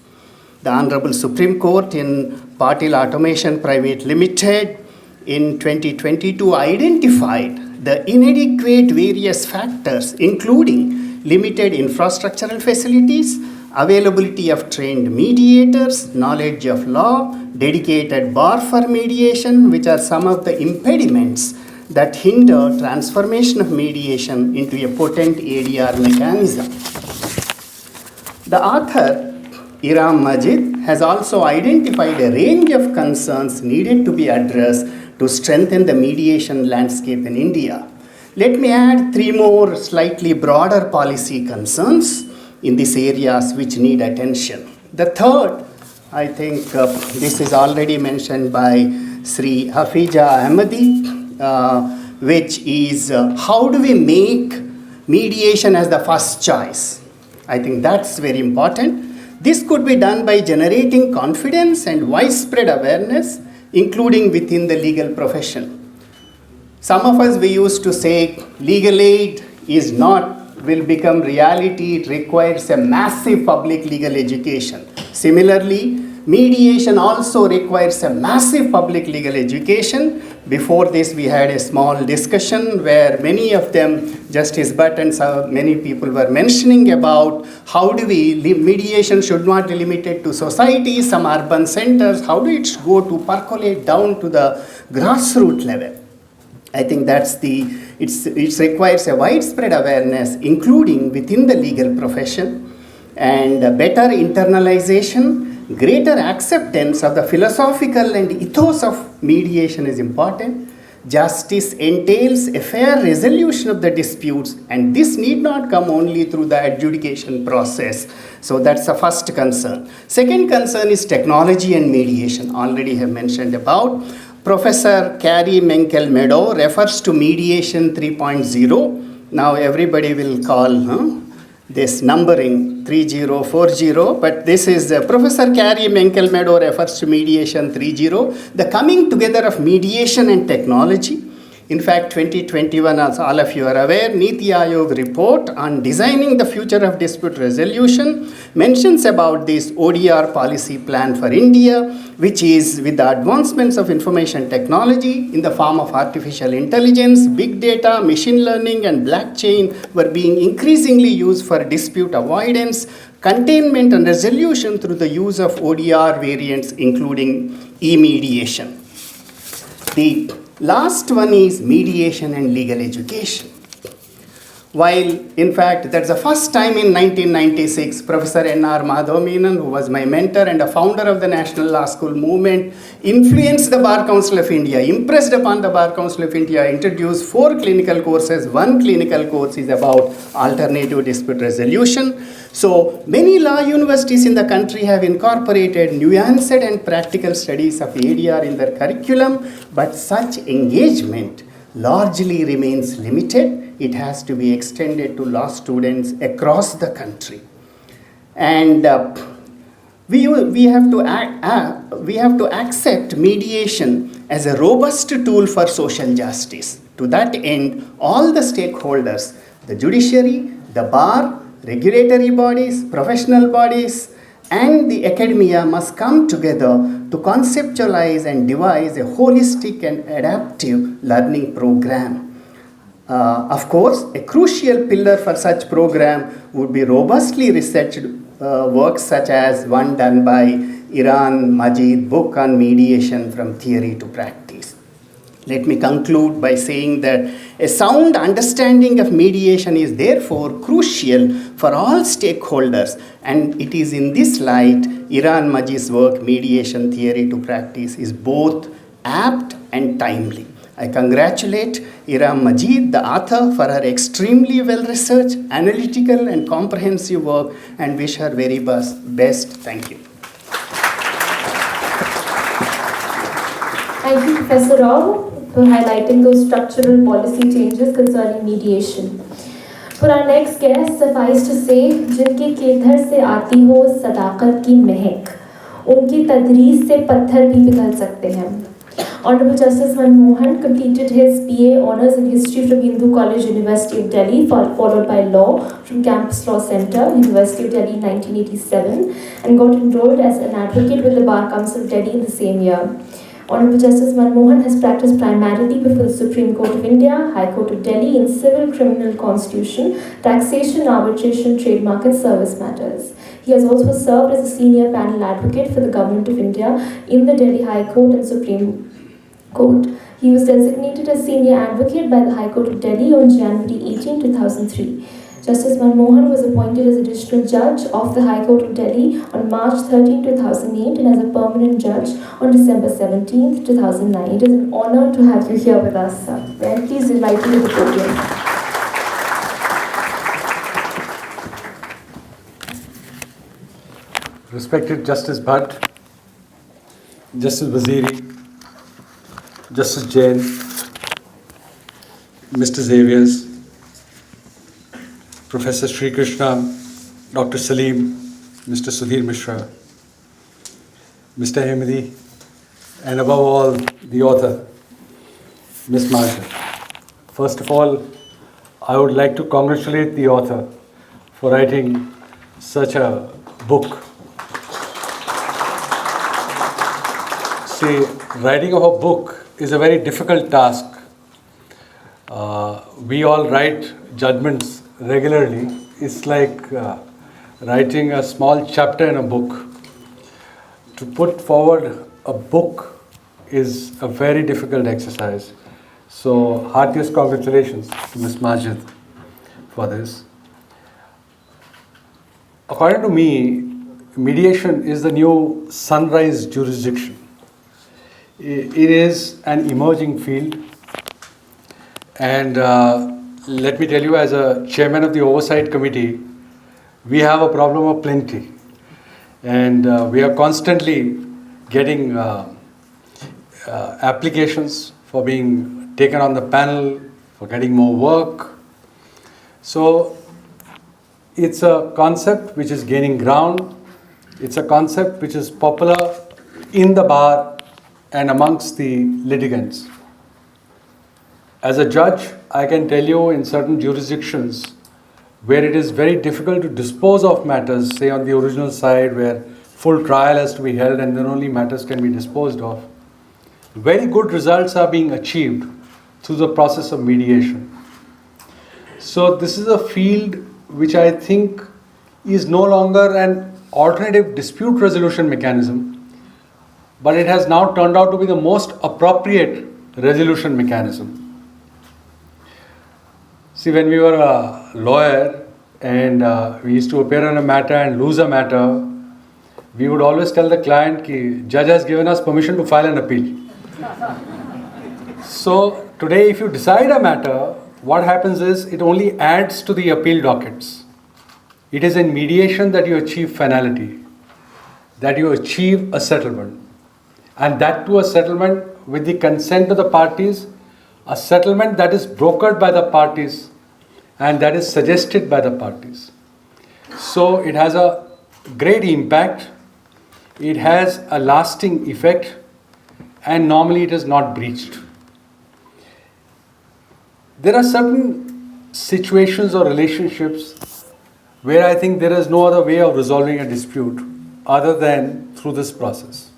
The Honorable Supreme Court in Patil Automation Private Limited in 2022 identified the inadequate various factors, including limited infrastructural facilities, availability of trained mediators, knowledge of law, dedicated bar for mediation, which are some of the impediments that hinder transformation of mediation into a potent ADR mechanism. The author, Iram Majid, has also identified a range of concerns needed to be addressed to strengthen the mediation landscape in India. Let me add three more slightly broader policy concerns in these areas which need attention. The third, I think this is already mentioned by Sri Hafija Ahmadi, which is how do we make mediation as the first choice? I think that's very important. This could be done by generating confidence and widespread awareness, including within the legal profession. Some of us, we used to say legal aid will become reality. It requires a massive public legal education. Similarly, mediation also requires a massive public legal education. Before this, we had a small discussion where many of them, Justice Bhatt and many people were mentioning about how do mediation should not be limited to societies, some urban centers, how do it go to percolate down to the grassroots level. I think it requires a widespread awareness, including within the legal profession, and better internalization. Greater acceptance of the philosophical and ethos of mediation is important. Justice entails a fair resolution of the disputes, and this need not come only through the adjudication process. So that's the first concern. Second concern is technology and mediation, already have mentioned about. Professor Carrie Menkel-Meadow refers to mediation 3.0. Now everybody will call this numbering 3040, but this is Professor Carrie Menkel-Meadow refers to mediation 3.0, the coming together of mediation and technology. In fact, 2021, as all of you are aware, Niti Aayog report on designing the future of dispute resolution mentions about this ODR policy plan for India, which is with the advancements of information technology in the form of artificial intelligence, big data, machine learning, and blockchain were being increasingly used for dispute avoidance, containment, and resolution through the use of ODR variants, including e-mediation. The last one is mediation and legal education. While, in fact, that's the first time in 1996, Professor N.R. Madhav Menon, who was my mentor and a founder of the National Law School movement, influenced the Bar Council of India, impressed upon the Bar Council of India, introduced 4 clinical courses. One clinical course is about alternative dispute resolution. So many law universities in the country have incorporated nuanced and practical studies of ADR in their curriculum, but such engagement largely remains limited. It has to be extended to law students across the country. And we have to accept mediation as a robust tool for social justice. To that end, all the stakeholders, the judiciary, the bar, regulatory bodies, professional bodies, and the academia must come together to conceptualize and devise a holistic and adaptive learning program. Of course, a crucial pillar for such program would be robustly researched works such as one done by Iram Majid book on mediation from theory to practice. Let me conclude by saying that a sound understanding of mediation is therefore crucial for all stakeholders, and it is in this light Iram Majid's work, Mediation Theory to Practice, is both apt and timely. I congratulate Iram Majid, the author, for her extremely well-researched, analytical, and comprehensive work, and wish her very best. Thank you. Thank you, Professor Rao, for highlighting those structural policy changes concerning mediation. For our next guest, suffice to say, जिनके केधर से आती हो सदाकत की महक, उनकी तदरीस से पत्थर भी पिघल सकते हैं. Honorable Justice Manmohan completed his BA Honours in History from Hindu College, University of Delhi, followed by Law from Campus Law Centre, University of Delhi, 1987, and got enrolled as an advocate with the Bar Council of Delhi in the same year. Honorable Justice Manmohan has practiced primarily before the Supreme Court of India, High Court of Delhi in civil, criminal, constitution, taxation, arbitration, trademark and service matters. He has also served as a senior panel advocate for the Government of India in the Delhi High Court and Supreme Court. He was designated as senior advocate by the High Court of Delhi on January 18, 2003. Justice Manmohan was appointed as additional judge of the High Court of Delhi on March 13, 2008 and as a permanent judge on December 17, 2009. It is an honor to have you here with us, sir. And please invite you to the podium. Respected Justice Bhatt, Justice Waziri, Justice Jain, Mr. Xaviers, Professor Sri Krishna, Dr. Salim, Mr. Sudhir Mishra, Mr. Hemidi, and above all, the author, Ms. Majid. First of all, I would like to congratulate the author for writing such a book. See, writing of a book is a very difficult task. We all write judgments regularly. It's like writing a small chapter in a book. To put forward a book is a very difficult exercise. So, heartiest congratulations to Ms. Majid for this. According to me, mediation is the new sunrise jurisdiction. It is an emerging field, and let me tell you, as a chairman of the Oversight Committee, we have a problem of plenty, and we are constantly getting applications for being taken on the panel, for getting more work. So it's a concept which is gaining ground. It's a concept which is popular in the bar and amongst the litigants. As a judge, I can tell you in certain jurisdictions where it is very difficult to dispose of matters, say on the original side where full trial has to be held and then only matters can be disposed of, very good results are being achieved through the process of mediation. So this is a field which I think is no longer an alternative dispute resolution mechanism, but it has now turned out to be the most appropriate resolution mechanism. See, when we were a lawyer and we used to appear on a matter and lose a matter, we would always tell the client that judge has given us permission to file an appeal. So today, if you decide a matter, what happens is it only adds to the appeal dockets. It is in mediation that you achieve finality, that you achieve a settlement. And that too a settlement with the consent of the parties, a settlement that is brokered by the parties and that is suggested by the parties. So it has a great impact, it has a lasting effect, and normally it is not breached. There are certain situations or relationships where I think there is no other way of resolving a dispute other than through this process.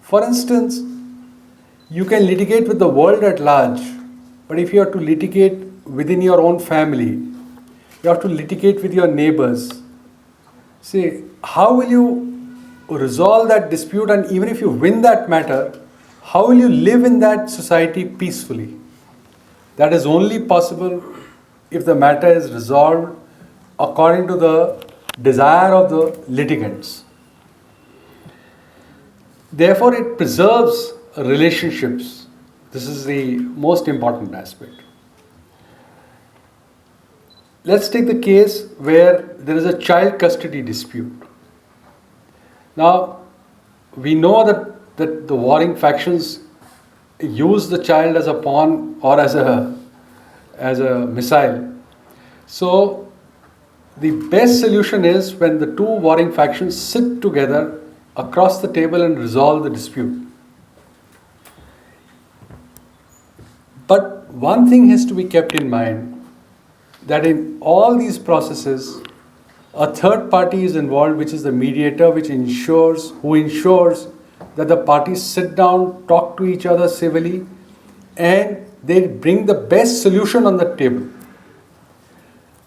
For instance, you can litigate with the world at large, but if you have to litigate within your own family, you have to litigate with your neighbors. See, how will you resolve that dispute, and even if you win that matter, how will you live in that society peacefully? That is only possible if the matter is resolved according to the desire of the litigants. Therefore, it preserves relationships. This is the most important aspect. Let's take the case where there is a child custody dispute. Now, we know that the warring factions use the child as a pawn or as a missile. So the best solution is when the two warring factions sit together across the table and resolve the dispute. But one thing has to be kept in mind, that in all these processes, a third party is involved, which is the mediator, who ensures that the parties sit down, talk to each other civilly, and they bring the best solution on the table.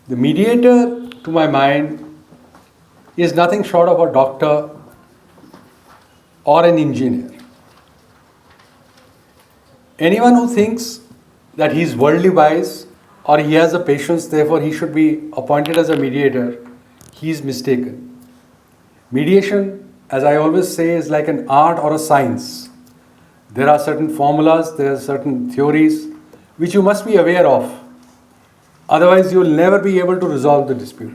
The mediator, to my mind, is nothing short of a doctor or an engineer. Anyone who thinks that he is worldly wise or he has the patience, therefore he should be appointed as a mediator, he is mistaken. Mediation, as I always say, is like an art or a science. There are certain formulas, there are certain theories which you must be aware of. Otherwise, you will never be able to resolve the dispute.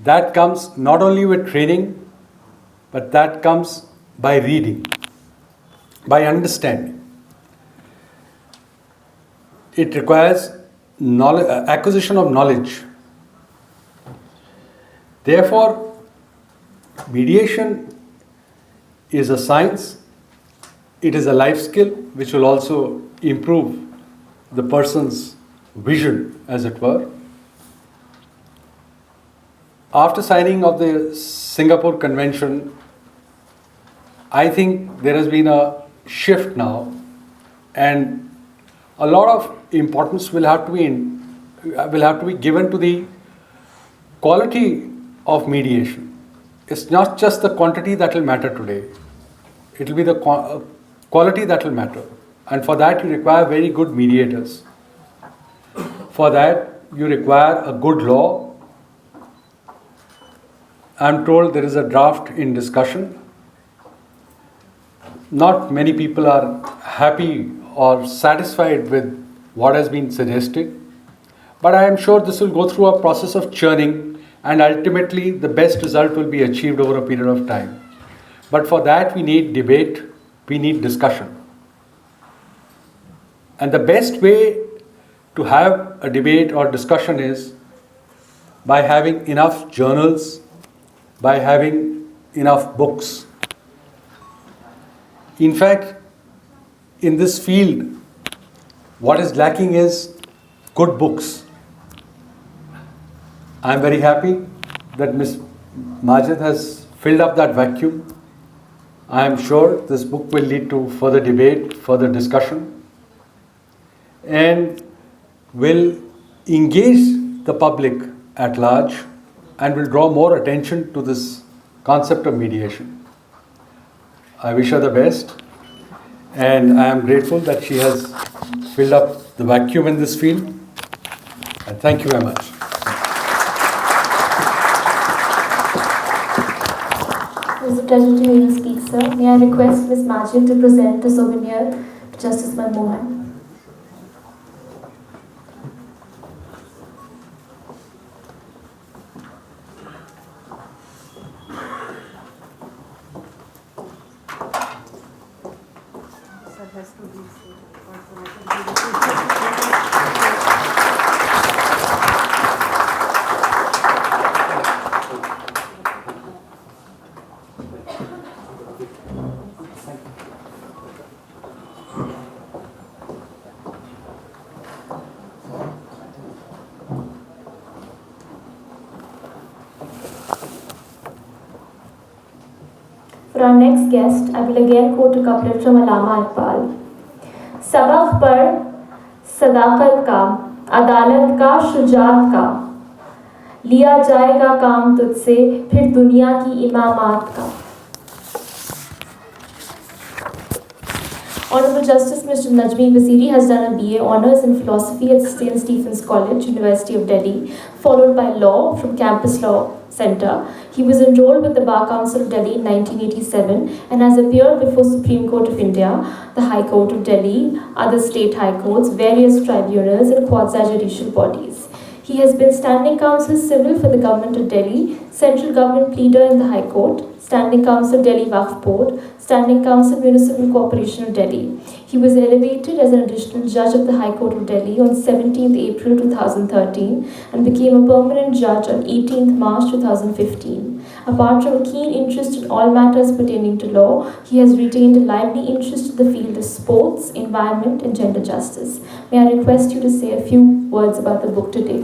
That comes not only with training, but that comes by reading, by understanding. It requires acquisition of knowledge. Therefore, mediation is a science, it is a life skill which will also improve the person's vision, as it were. After signing of the Singapore Convention, I think there has been a shift now, and a lot of importance will have to be given to the quality of mediation. It's not just the quantity that will matter today. It will be the quality that will matter. And for that you require very good mediators. For that you require a good law. I'm told there is a draft in discussion. Not many people are happy or satisfied with what has been suggested. But I am sure this will go through a process of churning, and ultimately the best result will be achieved over a period of time. But for that we need debate, we need discussion. And the best way to have a debate or discussion is by having enough journals, by having enough books. In fact, in this field, what is lacking is good books. I am very happy that Ms. Majid has filled up that vacuum. I am sure this book will lead to further debate, further discussion, and will engage the public at large and will draw more attention to this concept of mediation. I wish her the best, and I am grateful that she has filled up the vacuum in this field, and thank you very much. It was a pleasure to hear you speak, sir. May I request Ms. Majid to present a souvenir to Justice Manmohan? For our next guest, I will again quote a couplet from Allama Iqbal. सबक पर सदाकत का, अदालत का, शुजात का, लिया जाएगा काम तुझसे, फिर दुनिया की इमामात का. Honorable Justice Mr. Najmi Waziri has done a BA Honours in Philosophy at St. Stephen's College, University of Delhi, followed by Law from Campus Law Center. He was enrolled with the Bar Council of Delhi in 1987 and has appeared before Supreme Court of India, the High Court of Delhi, other state high courts, various tribunals and quasi-judicial bodies. He has been Standing Counsel Civil for the Government of Delhi, Central Government Pleader in the High Court, Standing Council Delhi Waqf Board, Standing Council Municipal Corporation of Delhi. He was elevated as an additional judge of the High Court of Delhi on 17th April 2013 and became a permanent judge on 18th March 2015. Apart from a keen interest in all matters pertaining to law, he has retained a lively interest in the field of sports, environment, and gender justice. May I request you to say a few words about the book today?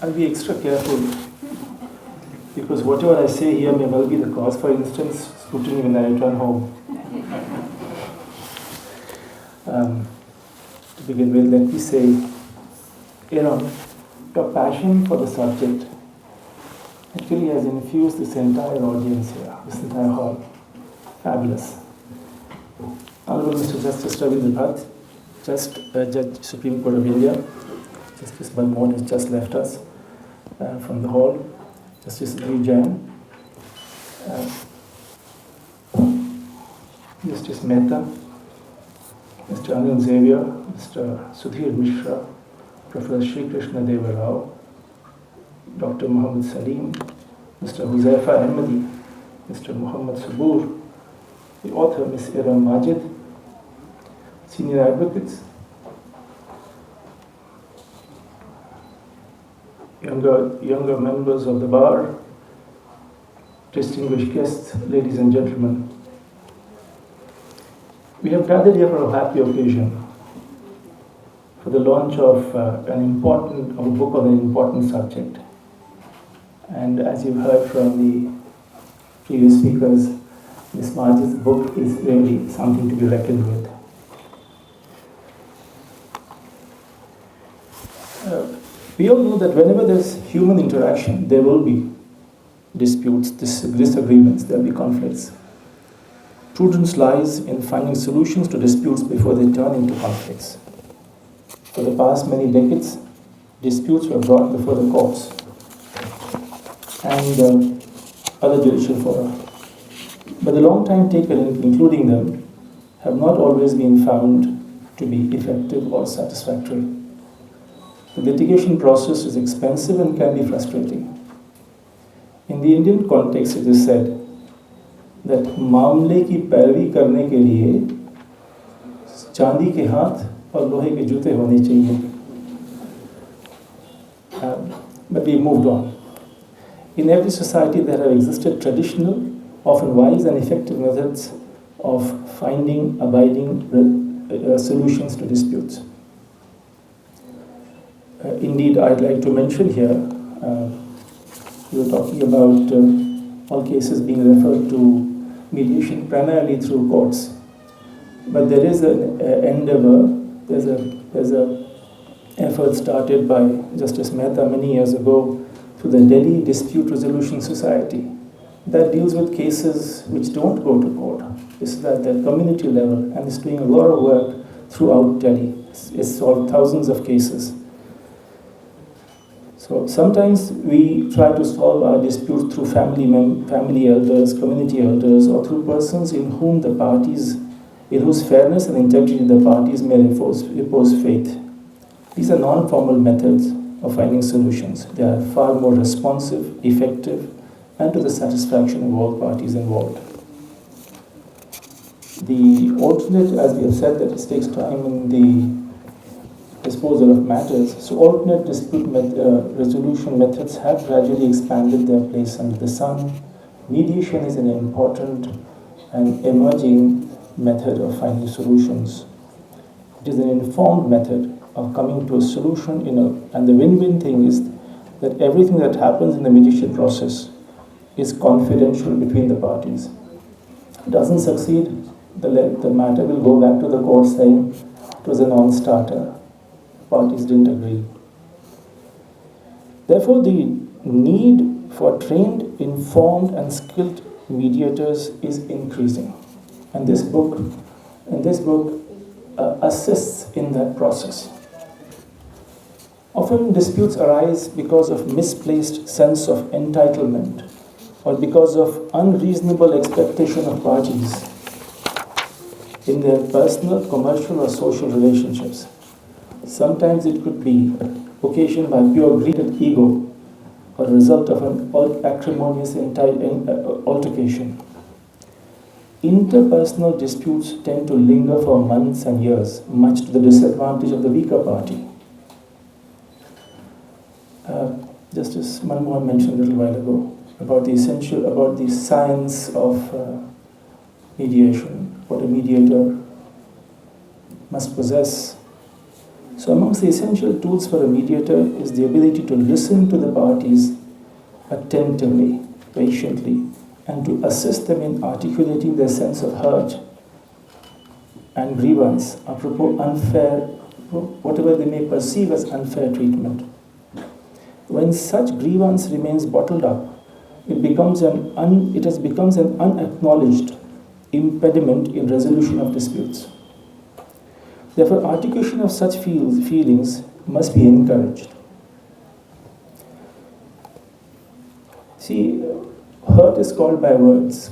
I'll be extra careful because whatever I say here may well be the cause, for instance, scrutiny when I return home. To begin with, let me say, Iram, your passion for the subject actually has infused this entire audience here, this entire hall. Fabulous. Honorable Mr. Justice Ravindra Bhatt, Judge Supreme Court of India, Justice Balmore has just left us from the hall. Justice Adri Jain, Justice Mehta, Mr. Anil Xavier, Mr. Sudhir Mishra, Professor Sri Krishna Deva Rao, Dr. Muhammad Salim, Mr. Huzaifa Ahmadi, Mr. Muhammad Sabur, the author Ms. Iram Majid, senior advocates, younger members of the bar, distinguished guests, ladies and gentlemen. We have gathered here for a happy occasion, for the launch of a book on an important subject. And as you've heard from the previous speakers, Ms. Majid's book is really something to be reckoned with. We all know that whenever there's human interaction, there will be disputes, disagreements, there will be conflicts. Prudence lies in finding solutions to disputes before they turn into conflicts. For the past many decades, disputes were brought before the courts and other judicial fora. But the long time taken in concluding them have not always been found to be effective or satisfactory. The litigation process is expensive and can be frustrating. In the Indian context, it is said that मामले की पैरवी करने के लिए चांदी के हाथ और लोहे के जूते होने चाहिए. But we moved on. In every society, there have existed traditional, often wise and effective methods of finding abiding solutions to disputes. Indeed, I'd like to mention here, we were talking about all cases being referred to mediation primarily through courts. But there is an endeavor, there's a effort started by Justice Mehta many years ago through the Delhi Dispute Resolution Society that deals with cases which don't go to court. This is at the community level and is doing a lot of work throughout Delhi. It's solved thousands of cases. So sometimes we try to solve our disputes through family elders, community elders, or through persons in whose fairness and integrity the parties may repose faith. These are non-formal methods of finding solutions. They are far more responsive, effective, and to the satisfaction of all parties involved. The alternate, as we have said, that it takes time in the disposal of matters, so alternate dispute resolution methods have gradually expanded their place under the sun. Mediation is an important and emerging method of finding solutions. It is an informed method of coming to a solution, and the win-win thing is that everything that happens in the mediation process is confidential between the parties. If it doesn't succeed, the matter will go back to the court saying it was a non-starter. Parties didn't agree. Therefore, the need for trained, informed, and skilled mediators is increasing. And in this book, assists in that process. Often disputes arise because of misplaced sense of entitlement or because of unreasonable expectation of parties in their personal, commercial or social relationships. Sometimes it could be occasioned by pure greed and ego or a result of an acrimonious altercation. Interpersonal disputes tend to linger for months and years, much to the disadvantage of the weaker party. Just as Manmohan mentioned a little while ago about the science of mediation, what a mediator must possess. So amongst the essential tools for a mediator is the ability to listen to the parties attentively, patiently, and to assist them in articulating their sense of hurt and grievance apropos unfair, whatever they may perceive as unfair treatment. When such grievance remains bottled up, it becomes an unacknowledged impediment in resolution of disputes. Therefore, articulation of such feelings must be encouraged. See, hurt is caused by words.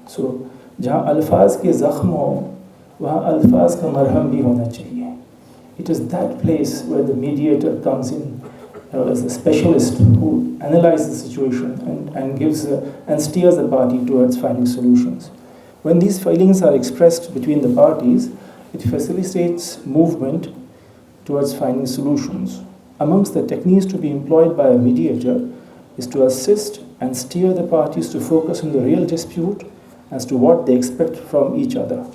So, जहाँ अल्फाज के ज़ख्म हो, वहाँ अल्फाज का मरहम भी होना चाहिए. It is that place where the mediator comes in as a specialist who analyzes the situation and gives and steers the party towards finding solutions. When these feelings are expressed between the parties, it facilitates movement towards finding solutions. Amongst the techniques to be employed by a mediator is to assist and steer the parties to focus on the real dispute as to what they expect from each other.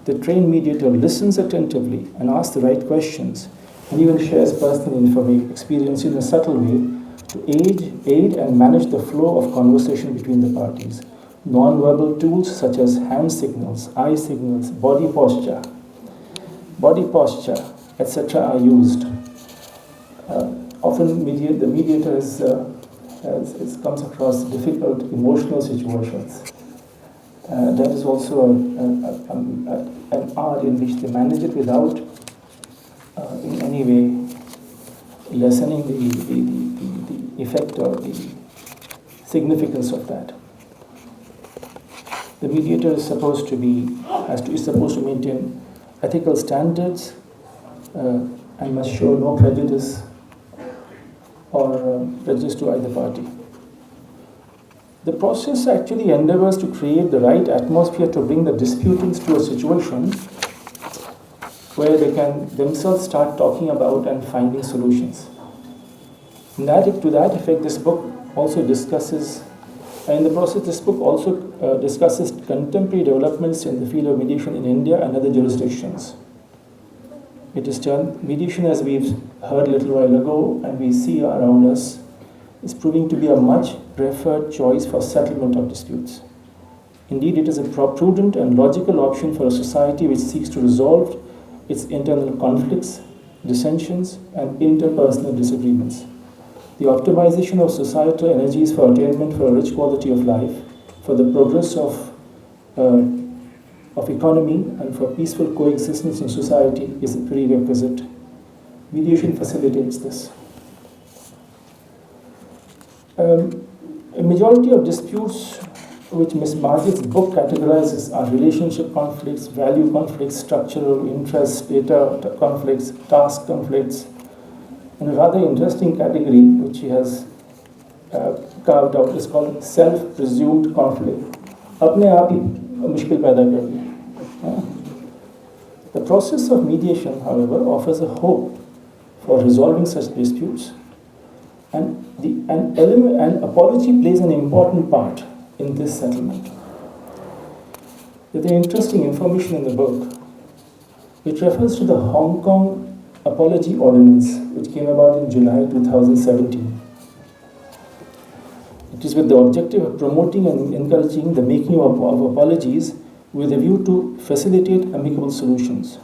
The trained mediator listens attentively and asks the right questions and even shares personal experience in a subtle way to aid and manage the flow of conversation between the parties. Non-verbal tools such as hand signals, eye signals, body posture, etc. are used. Often the mediator comes across difficult emotional situations. That is also an art in which they manage it without in any way lessening the effect or the significance of that. The mediator is supposed to maintain ethical standards and must show no prejudice or prejudice to either party. The process actually endeavors to create the right atmosphere to bring the disputants to a situation where they can themselves start talking about and finding solutions. To that effect, this book also discusses, and in the process, this book also discusses contemporary developments in the field of mediation in India and other jurisdictions. It is termed mediation, as we've heard a little while ago, and we see around us, is proving to be a much preferred choice for settlement of disputes. Indeed, it is a prudent and logical option for a society which seeks to resolve its internal conflicts, dissensions, and interpersonal disagreements. The optimization of societal energies for attainment for a rich quality of life, for the progress of economy, and for peaceful coexistence in society is a prerequisite. Mediation facilitates this. A majority of disputes which Ms. Majid's book categorizes are relationship conflicts, value conflicts, structural interest, data conflicts, task conflicts, and a rather interesting category which she has carved out is called self-presumed conflict. अपने आप ही मुश्किल पैदा कर दिया. The process of mediation, however, offers a hope for resolving such disputes, and an apology plays an important part in this settlement. There's interesting information in the book. It refers to the Hong Kong Apology Ordinance, which came about in July 2017. It is with the objective of promoting and encouraging the making of apologies with a view to facilitate amicable solutions.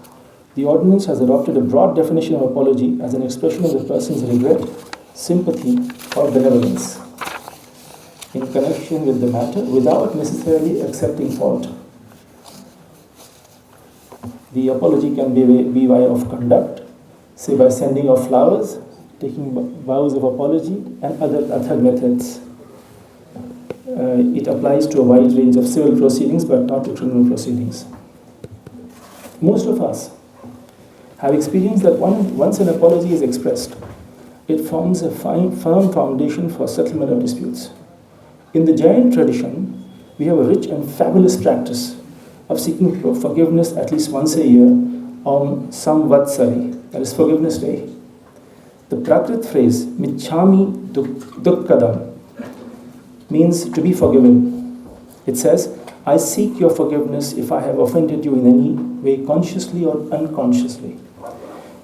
The ordinance has adopted a broad definition of apology as an expression of the person's regret, sympathy, or benevolence in connection with the matter without necessarily accepting fault. The apology can be by of conduct, say by sending of flowers, taking vows of apology, and other methods. It applies to a wide range of civil proceedings, but not to criminal proceedings. Most of us have experienced that once an apology is expressed, it forms a firm foundation for settlement of disputes. In the Jain tradition, we have a rich and fabulous practice of seeking forgiveness at least once a year on Samvatsari, that is Forgiveness Day. The Prakrit phrase, Michhami Dukkadam, means to be forgiven. It says, I seek your forgiveness if I have offended you in any way, consciously or unconsciously.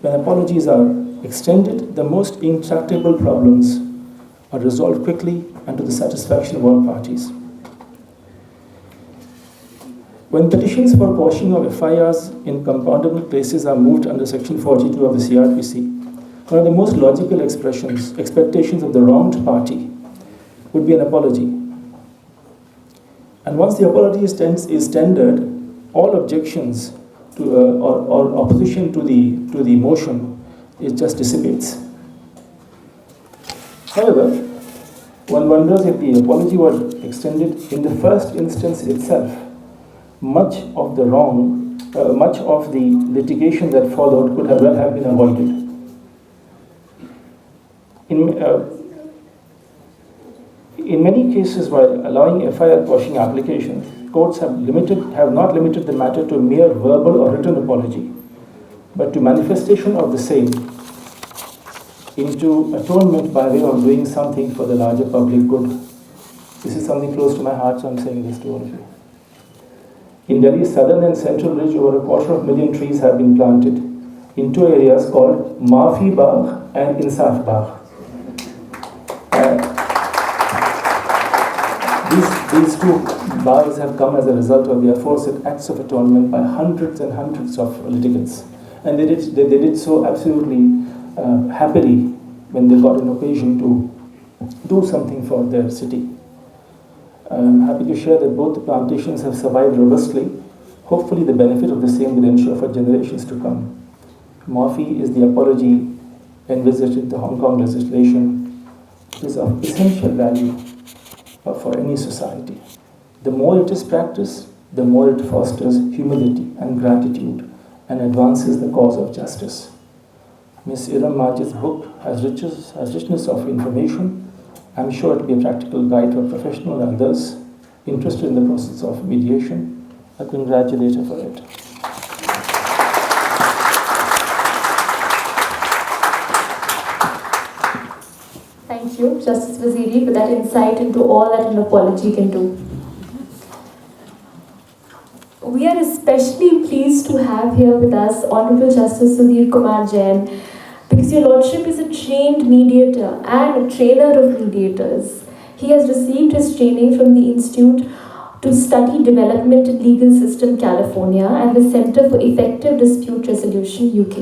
When apologies are extended, the most intractable problems are resolved quickly and to the satisfaction of all parties. When petitions for quashing of FIRs in compoundable cases are moved under Section 42 of the CRPC, one of the most logical expectations of the wronged party would be an apology. And once the apology is tendered, all objections to or opposition to the motion just dissipates. However, one wonders if the apology were extended in the first instance itself, much of the litigation that followed could well have been avoided. In many cases, while allowing FIR quashing applications, courts have not limited the matter to a mere verbal or written apology, but to manifestation of the same into atonement by way of doing something for the larger public good. This is something close to my heart, so I'm saying this to all of you. In Delhi's southern and central ridge, over 250,000 trees have been planted in two areas called Maafi Bagh and Insaf Bagh. These two baghs have come as a result of the aforesaid acts of atonement by hundreds and hundreds of litigants. And they did so absolutely happily when they got an occasion to do something for their city. I'm happy to share that both the plantations have survived robustly. Hopefully the benefit of the same will ensure for generations to come. Maafi is the apology envisaged in the Hong Kong legislation. It is of essential value for any society. The more it is practiced, the more it fosters humility and gratitude and advances the cause of justice. Ms. Iram Majid's book has richness of information. I'm sure it will be a practical guide for professionals and others interested in the process of mediation. I congratulate her for it. Thank you, Justice Waziri, for that insight into all that an apology can do. We are especially pleased to have here with us Honorable Justice Sudhir Kumar Jain, because your Lordship is a trained mediator and a trainer of mediators. He has received his training from the Institute to Study Development in Legal System, California, and the Center for Effective Dispute Resolution, UK.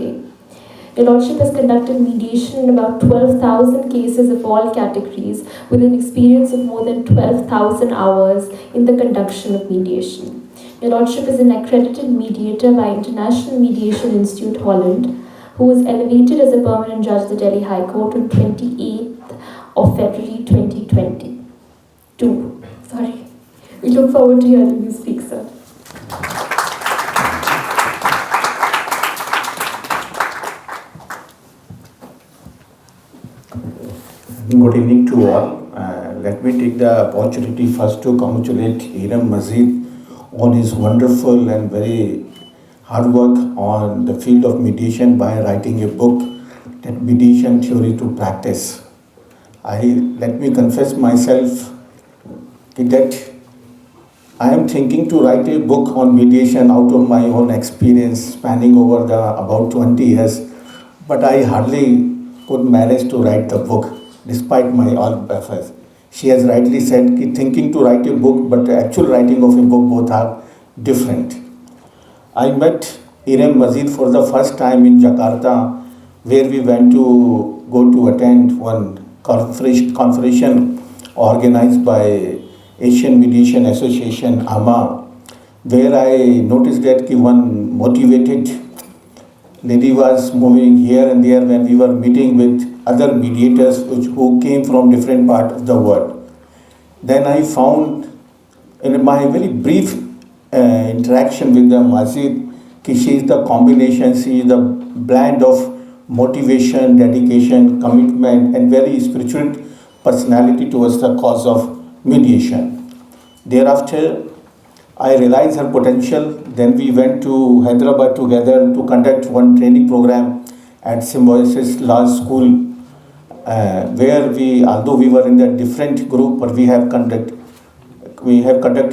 Your Lordship has conducted mediation in about 12,000 cases of all categories, with an experience of more than 12,000 hours in the conduction of mediation. Your Lordship is an accredited mediator by International Mediation Institute, Holland, who was elevated as a permanent judge of the Delhi High Court on 28th of February 2022. Sorry. We look forward to hearing you speak, sir. Good evening to all. Let me take the opportunity first to congratulate Iram Majid on his wonderful and very hard work on the field of mediation by writing a book, that Mediation Theory to Practice. Let me confess myself that I am thinking to write a book on mediation out of my own experience spanning over about 20 years, but I hardly could manage to write the book despite my all efforts. She has rightly said, thinking to write a book, but the actual writing of a book, both are different. I met Iram Majid for the first time in Jakarta, where we went to go to attend one conference organized by Asian Mediation Association, AMA, where I noticed that one motivated lady was moving here and there when we were meeting with other mediators who came from different parts of the world. Then I found in my very brief interaction with the majid, she is the combination, she is the blend of motivation, dedication, commitment, and very spiritual personality towards the cause of mediation. Thereafter, I realized her potential. Then we went to Hyderabad together to conduct one training program at Symbiosis Law School, where although we were in a different group, but we have conducted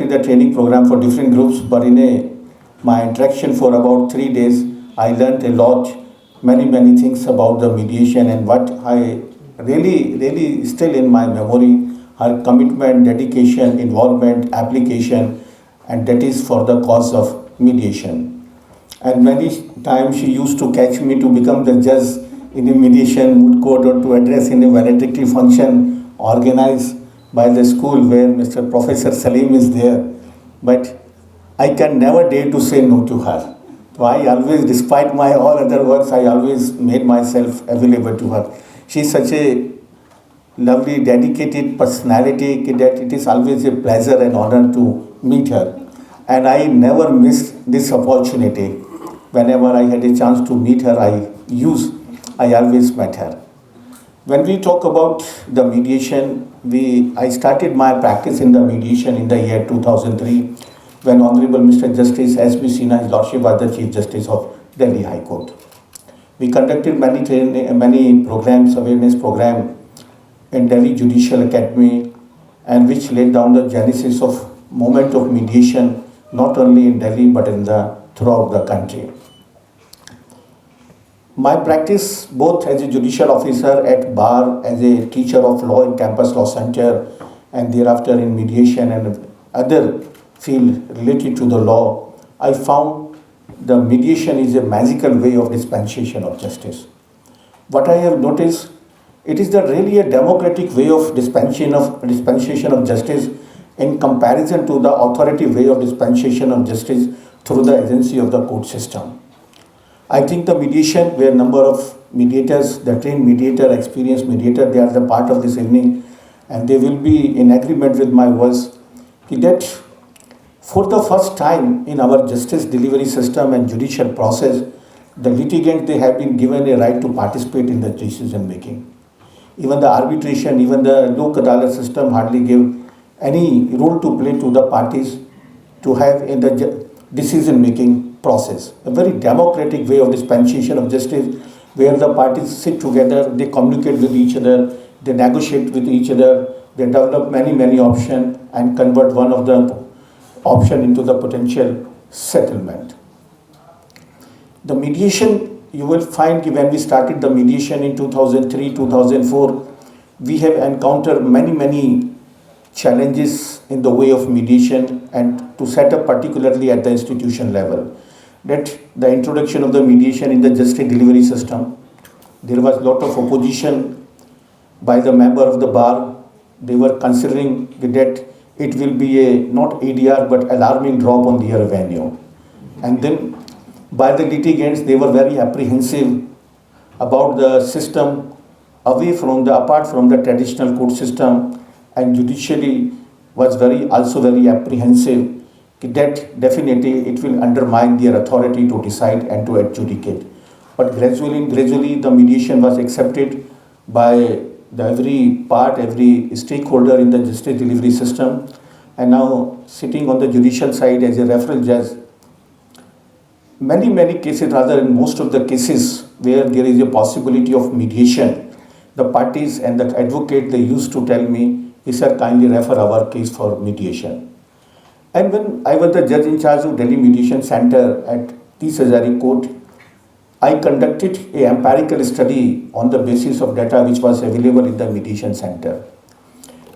the training program for different groups. But my interaction for about 3 days, I learned a lot, many things about the mediation, and what I really still in my memory, her commitment, dedication, involvement, application, and that is for the cause of mediation. And many times she used to catch me to become the judge in a mediation moot court or to address in a valedictory function organized by the school where Mr. Professor Salim is there. But I can never dare to say no to her. So I always, despite my all other works, I always made myself available to her. She is such a lovely, dedicated personality that it is always a pleasure and honor to meet her. And I never miss this opportunity. Whenever I had a chance to meet her, I always met her. When we talk about the mediation, I started my practice in the mediation in the year 2003, when Honorable Mr. Justice S.B. Sinha, His Lordship, was the Chief Justice of Delhi High Court. We conducted many programs, awareness program in Delhi Judicial Academy, and which laid down the genesis of movement of mediation, not only in Delhi but throughout the country. My practice, both as a judicial officer at bar, as a teacher of law in Campus Law Center, and thereafter in mediation and other field related to the law, I found the mediation is a magical way of dispensation of justice. What I have noticed, it is really a democratic way of dispensation of justice in comparison to the authoritative way of dispensation of justice through the agency of the court system. I think the mediation, where number of mediators, the trained mediator, experienced mediator, they are the part of this evening, and they will be in agreement with my words that for the first time in our justice delivery system and judicial process, the litigant, they have been given a right to participate in the decision making. Even the arbitration, even the Lok Adalat system hardly give any role to play to the parties to have in the decision making process. A very democratic way of dispensation of justice, where the parties sit together, they communicate with each other, they negotiate with each other, they develop many options and convert one of the option into the potential settlement. The mediation, you will find when we started the mediation in 2003, 2004, we have encountered many challenges in the way of mediation, and to set up particularly at the institution level. That the introduction of the mediation in the justice delivery system, there was a lot of opposition by the member of the bar. They were considering that it will be a not ADR but alarming drop on their revenue. And then by the litigants, they were very apprehensive about the system apart from the traditional court system, and judicially was also very apprehensive that definitely it will undermine their authority to decide and to adjudicate. But gradually the mediation was accepted by every stakeholder in the justice delivery system. And now sitting on the judicial side as a referral judge, many cases, rather in most of the cases where there is a possibility of mediation, the parties and the advocate, they used to tell me, sir, kindly refer our case for mediation. And when I was the judge in charge of Delhi Mediation Center at Tis Hazari Court, I conducted an empirical study on the basis of data which was available in the mediation center.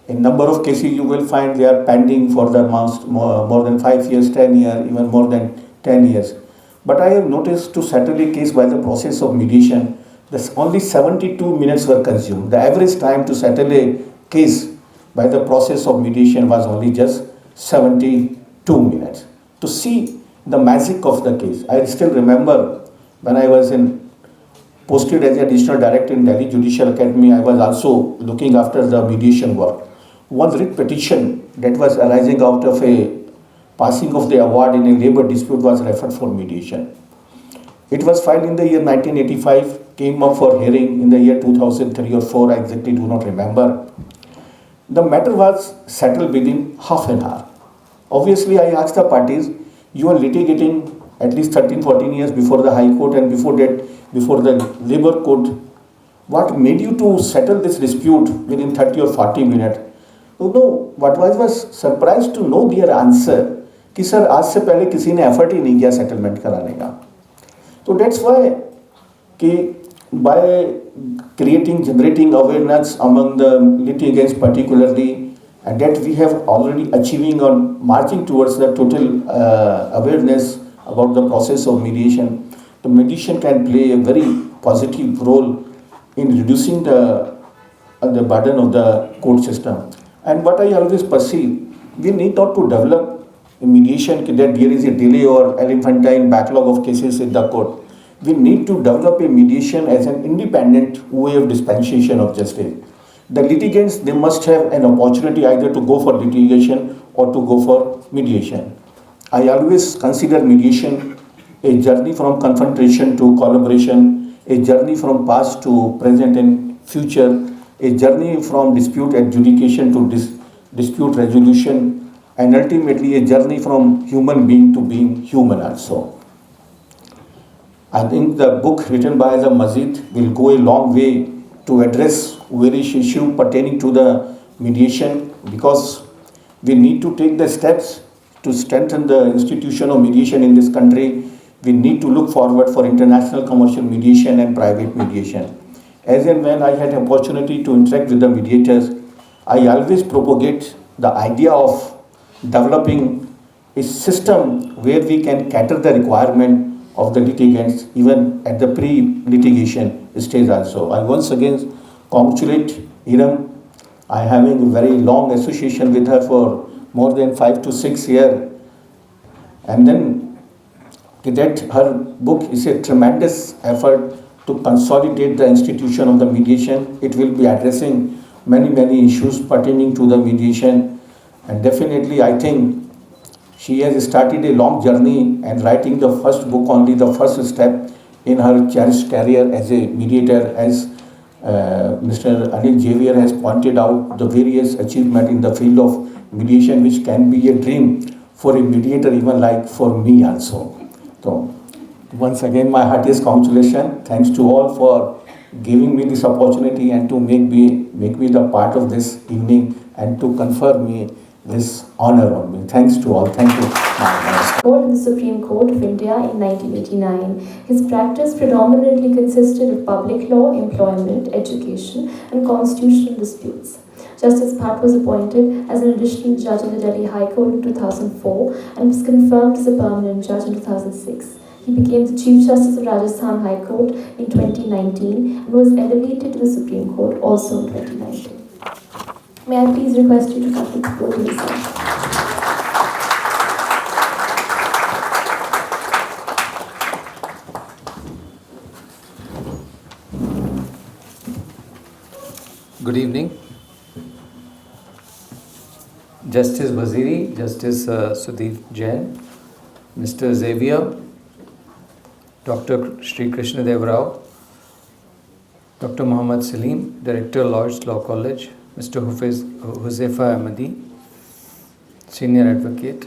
In number of cases, you will find they are pending for the more than 5 years, 10 years, even more than 10 years. But I have noticed to settle a case by the process of mediation, only 72 minutes were consumed. The average time to settle a case by the process of mediation was only just 72 minutes. to see the magic of the case. I still remember when I was posted as additional director in Delhi Judicial Academy, I was also looking after the mediation work. One writ petition that was arising out of a passing of the award in a labor dispute was referred for mediation. It was filed in the year 1985, came up for hearing in the year 2003 or 4, I exactly do not remember. The matter was settled within half an hour. Obviously, I asked the parties, you are litigating at least 13-14 years before the High Court and before that, before the Labour Court. What made you to settle this dispute within 30 or 40 minutes? No, what was surprised to know their answer कि sir आज से पहले किसी ने effort ही नहीं किया settlement कराने का. So that's why by generating awareness among the litigants particularly, and that we have already achieving or marching towards the total awareness about the process of mediation, the mediation can play a very positive role in reducing the burden of the court system. And what I always perceive, we need not to develop a mediation that there is a delay or elephantine backlog of cases in the court. We need to develop a mediation as an independent way of dispensation of justice. The litigants, they must have an opportunity either to go for litigation or to go for mediation. I always consider mediation a journey from confrontation to collaboration, a journey from past to present and future, a journey from dispute adjudication to dispute resolution, and ultimately a journey from human being to being human also. I think the book written by the Majid will go a long way to address various issues pertaining to the mediation, because we need to take the steps to strengthen the institution of mediation in this country. We need to look forward for international commercial mediation and private mediation. As and when I had an opportunity to interact with the mediators, I always propagate the idea of developing a system where we can cater the requirement of the litigants even at the pre-litigation stage also. I once again congratulate Iram. I am having a very long association with her for more than 5 to 6 years. And then that her book is a tremendous effort to consolidate the institution of the mediation. It will be addressing many issues pertaining to the mediation. And definitely I think she has started a long journey, and writing the first book only the first step in her cherished career as a mediator. As Mr. Anil Javier has pointed out, the various achievements in the field of mediation, which can be a dream for a mediator, even like for me also. So once again, my heartiest congratulations. Thanks to all for giving me this opportunity and to make me the part of this evening and to confer me this honor on me. Thanks to all. Thank you. In the Supreme Court of India in 1989. His practice predominantly consisted of public law, employment, education, and constitutional disputes. Justice Bhatt was appointed as an additional judge in the Delhi High Court in 2004 and was confirmed as a permanent judge in 2006. He became the Chief Justice of Rajasthan High Court in 2019 and was elevated to the Supreme Court also in 2019. May I please request you to come to the podium, sir. Good evening. Justice Waziri, Justice Sudhir Jain, Mr. Xavier, Dr. Sri Krishna Dev Rao, Dr. Muhammad Salim, Director, Lloyds Law College, Mr. Huzaifa Ahmadi, Senior Advocate,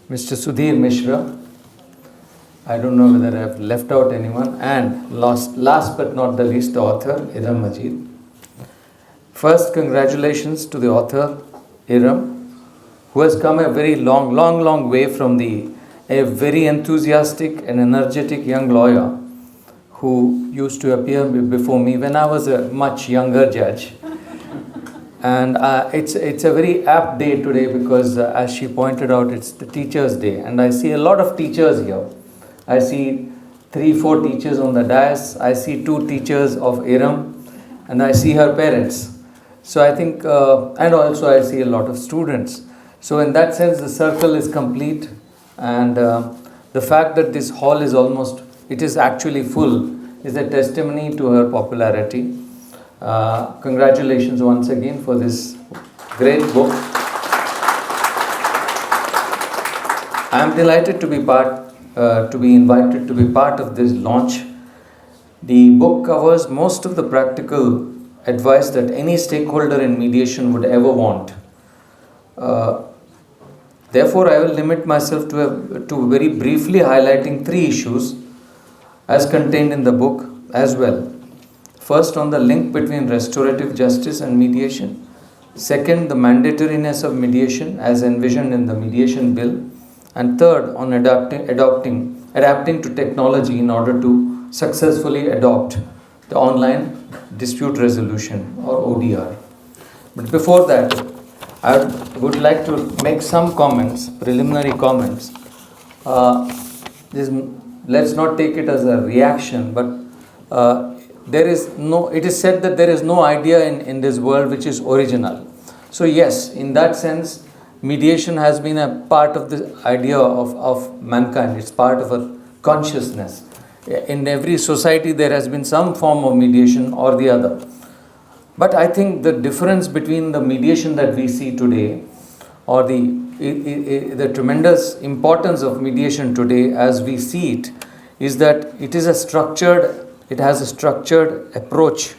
Mr. Sudhir Mishra, I don't know whether I have left out anyone, and last but not the least, the author, Iram Majid. First, congratulations to the author, Iram, who has come a very long way from a very enthusiastic and energetic young lawyer who used to appear before me when I was a much younger judge. And it's a very apt day today because, as she pointed out, it's the Teachers' Day, and I see a lot of teachers here. I see 3-4 teachers on the dais. I see 2 teachers of Iram, and I see her parents. So I think, and also I see a lot of students. So, in that sense, the circle is complete, and the fact that this hall is it is actually full, is a testimony to her popularity. Congratulations once again for this great book. I am delighted to be invited to be part of this launch. The book covers most of the practical advice that any stakeholder in mediation would ever want. Therefore, I will limit myself to very briefly highlighting 3 issues as contained in the book as well. First, on the link between restorative justice and mediation. Second, the mandatoriness of mediation as envisioned in the mediation bill. And third, on adapting to technology in order to successfully adopt the online dispute resolution or ODR. But before that, I would like to make some comments, preliminary comments. Let's not take it as a reaction, but it is said that there is no idea in this world which is original. So yes, in that sense, mediation has been a part of the idea of mankind. It's part of a consciousness. In every society there has been some form of mediation or the other. But I think the difference between the mediation that we see today, or the tremendous importance of mediation today as we see it, is that it has a structured approach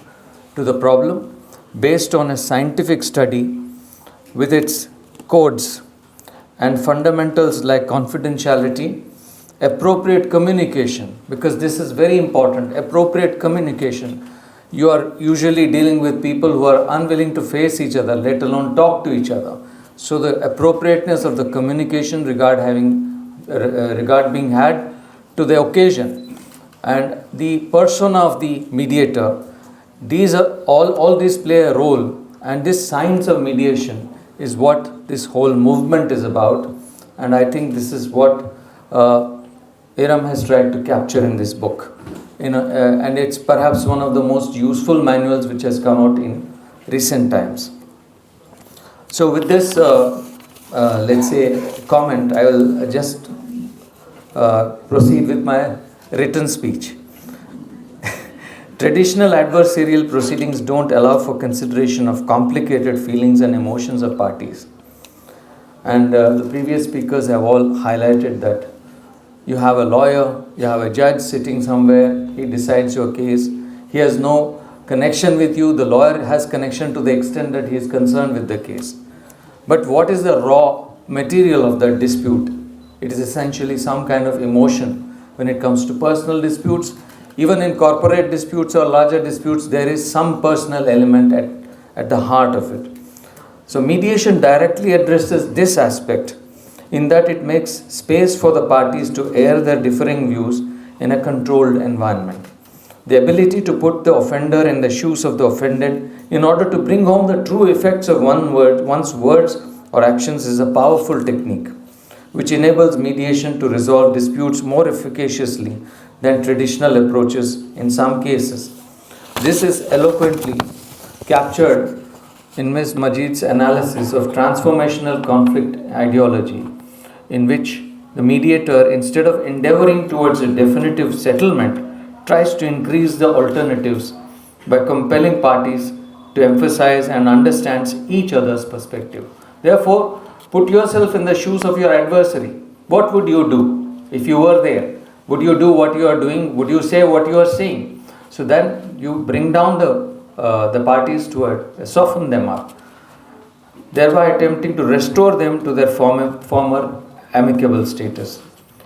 to the problem based on a scientific study with its codes and fundamentals like confidentiality, appropriate communication, because this is very important, appropriate communication. You are usually dealing with people who are unwilling to face each other, let alone talk to each other. So the appropriateness of the communication regard being had to the occasion, and the persona of the mediator, all these play a role, and this science of mediation is what this whole movement is about, and I think this is what Iram has tried to capture in this book. And it's perhaps one of the most useful manuals which has come out in recent times. So with this, let's say, comment, I will just proceed with my written speech. Traditional adversarial proceedings don't allow for consideration of complicated feelings and emotions of parties. And the previous speakers have all highlighted that you have a lawyer, you have a judge sitting somewhere, he decides your case, he has no connection with you, the lawyer has connection to the extent that he is concerned with the case. But what is the raw material of that dispute? It is essentially some kind of emotion. When it comes to personal disputes, even in corporate disputes or larger disputes, there is some personal element at the heart of it. So mediation directly addresses this aspect, in that it makes space for the parties to air their differing views in a controlled environment. The ability to put the offender in the shoes of the offended in order to bring home the true effects of one's words or actions is a powerful technique, which enables mediation to resolve disputes more efficaciously than traditional approaches in some cases. This is eloquently captured in Ms. Majid's analysis of transformational conflict ideology, in which the mediator, instead of endeavoring towards a definitive settlement, tries to increase the alternatives by compelling parties to emphasize and understand each other's perspective. Therefore, put yourself in the shoes of your adversary. What would you do if you were there? Would you do what you are doing? Would you say what you are saying? So then you bring down the parties to soften them up, thereby attempting to restore them to their former amicable status.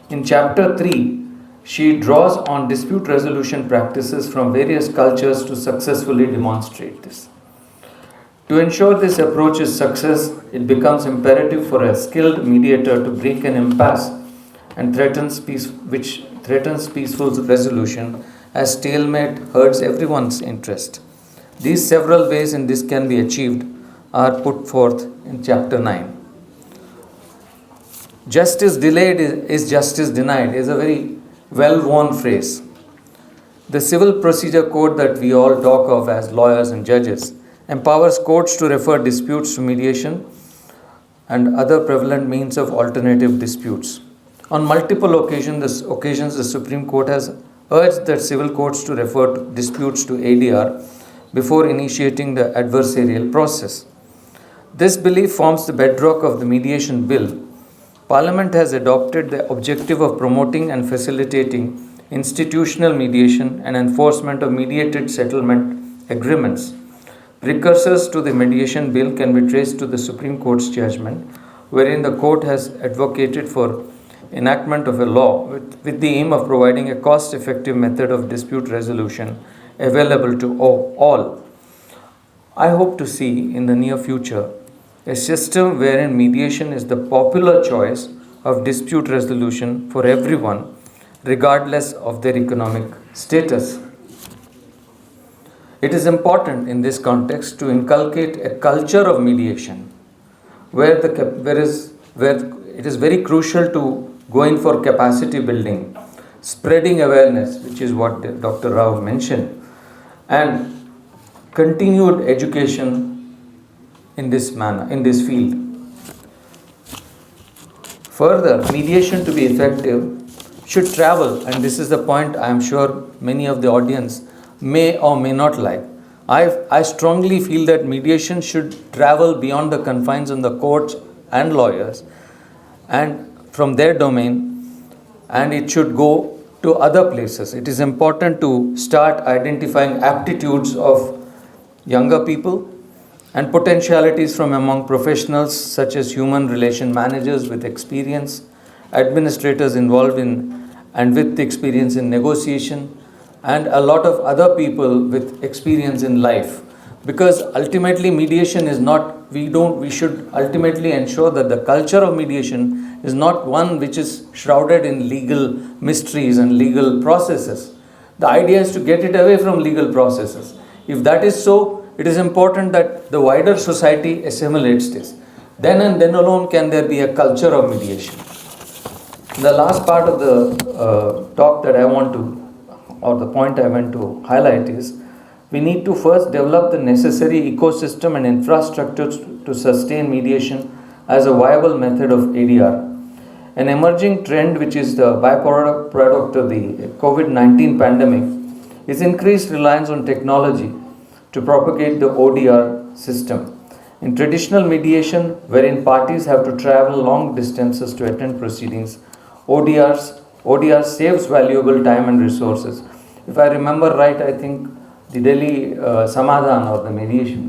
In chapter 3, she draws on dispute resolution practices from various cultures to successfully demonstrate this. To ensure this approach's success, it becomes imperative for a skilled mediator to break an impasse and which threatens peaceful resolution, as stalemate hurts everyone's interest. These several ways in this can be achieved are put forth in chapter 9. Justice delayed is justice denied is a very well-worn phrase. The civil procedure code that we all talk of as lawyers and judges empowers courts to refer disputes to mediation and other prevalent means of alternative disputes. On multiple occasions, the Supreme Court has urged the civil courts to refer to disputes to ADR before initiating the adversarial process. This belief forms the bedrock of the mediation bill. Parliament has adopted the objective of promoting and facilitating institutional mediation and enforcement of mediated settlement agreements. Precursors to the mediation bill can be traced to the Supreme Court's judgment, wherein the court has advocated for enactment of a law with the aim of providing a cost-effective method of dispute resolution available to all. I hope to see in the near future a system wherein mediation is the popular choice of dispute resolution for everyone, regardless of their economic status. It is important in this context to inculcate a culture of mediation where it is very crucial to go in for capacity building, spreading awareness, which is what Dr. Rao mentioned, and continued education in this manner, in this field. Further, mediation to be effective should travel, and this is the point I am sure many of the audience may or may not like. I strongly feel that mediation should travel beyond the confines of the courts and lawyers and from their domain, and it should go to other places. It is important to start identifying aptitudes of younger people and potentialities from among professionals such as human relation managers with experience, administrators involved in and with experience in negotiation, and a lot of other people with experience in life. Because ultimately mediation is not, we should ultimately ensure that the culture of mediation is not one which is shrouded in legal mysteries and legal processes. The idea is to get it away from legal processes. If that is so, it is important that the wider society assimilates this. Then and then alone can there be a culture of mediation. The last part of the talk that I want to, or the point I want to highlight is, we need to first develop the necessary ecosystem and infrastructure to sustain mediation as a viable method of ADR. An emerging trend, which is the byproduct of the COVID-19 pandemic, is increased reliance on technology to propagate the ODR system. In traditional mediation, wherein parties have to travel long distances to attend proceedings, ODR saves valuable time and resources. If I remember right, I think the Delhi Samadhan or the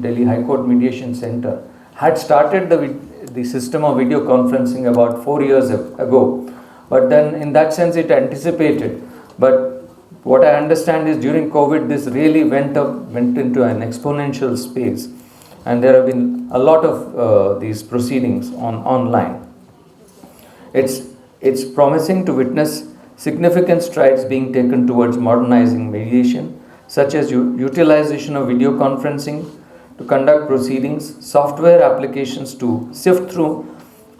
Delhi High Court Mediation Center had started the system of video conferencing about 4 years ago. But then in that sense it anticipated. But what I understand is during COVID this really went into an exponential space, and there have been a lot of these proceedings online. It's promising to witness significant strides being taken towards modernizing mediation, such as utilization of video conferencing to conduct proceedings, software applications to sift through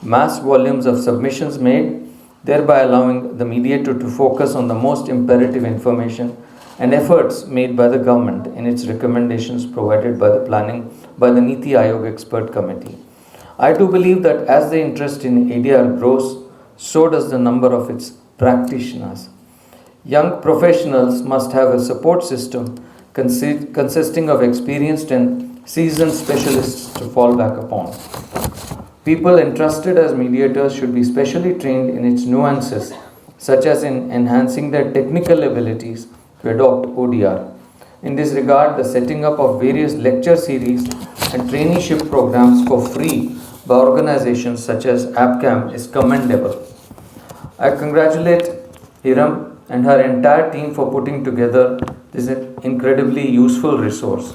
mass volumes of submissions made, thereby allowing the mediator to focus on the most imperative information, and efforts made by the government in its recommendations provided by the Niti Aayog expert committee. I do believe that as the interest in ADR grows, so does the number of its practitioners. Young professionals must have a support system consisting of experienced and seasoned specialists to fall back upon. People entrusted as mediators should be specially trained in its nuances, such as in enhancing their technical abilities to adopt ODR. In this regard, the setting up of various lecture series and traineeship programs for free by organizations such as AppCam is commendable. I congratulate Iram and her entire team for putting together this incredibly useful resource.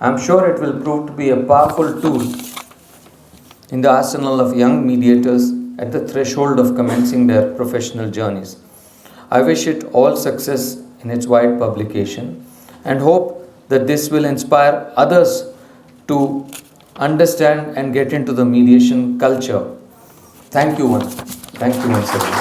I am sure it will prove to be a powerful tool in the arsenal of young mediators at the threshold of commencing their professional journeys. I wish it all success in its wide publication and hope that this will inspire others to understand and get into the mediation culture. Thank you once again.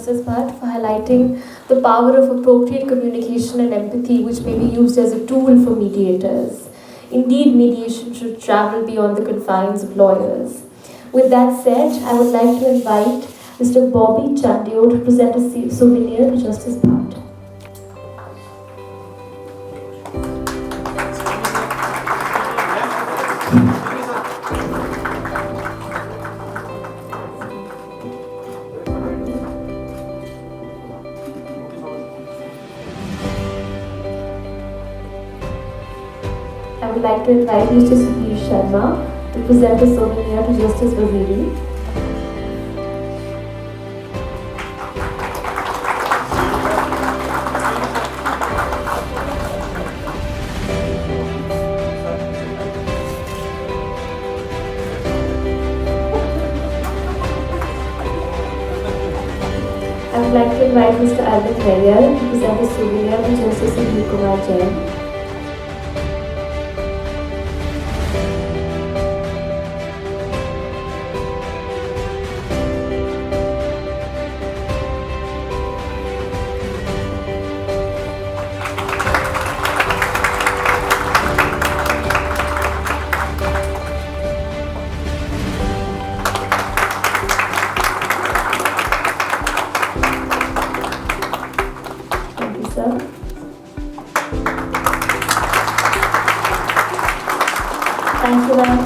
Justice Bhatt, for highlighting the power of appropriate communication and empathy, which may be used as a tool for mediators. Indeed, mediation should travel beyond the confines of lawyers. With that said, I would like to invite Mr. Bobby Chandio to present a souvenir to Justice Bhatt. I would like to invite Mr. Sudhir Sharma to present a souvenir to Justice Waziri. I would like to invite Mr. Arvind Nayyar to present a souvenir to Justice Sanjeev Kumar Jain. Thank you, sir. Thank you, ma'am.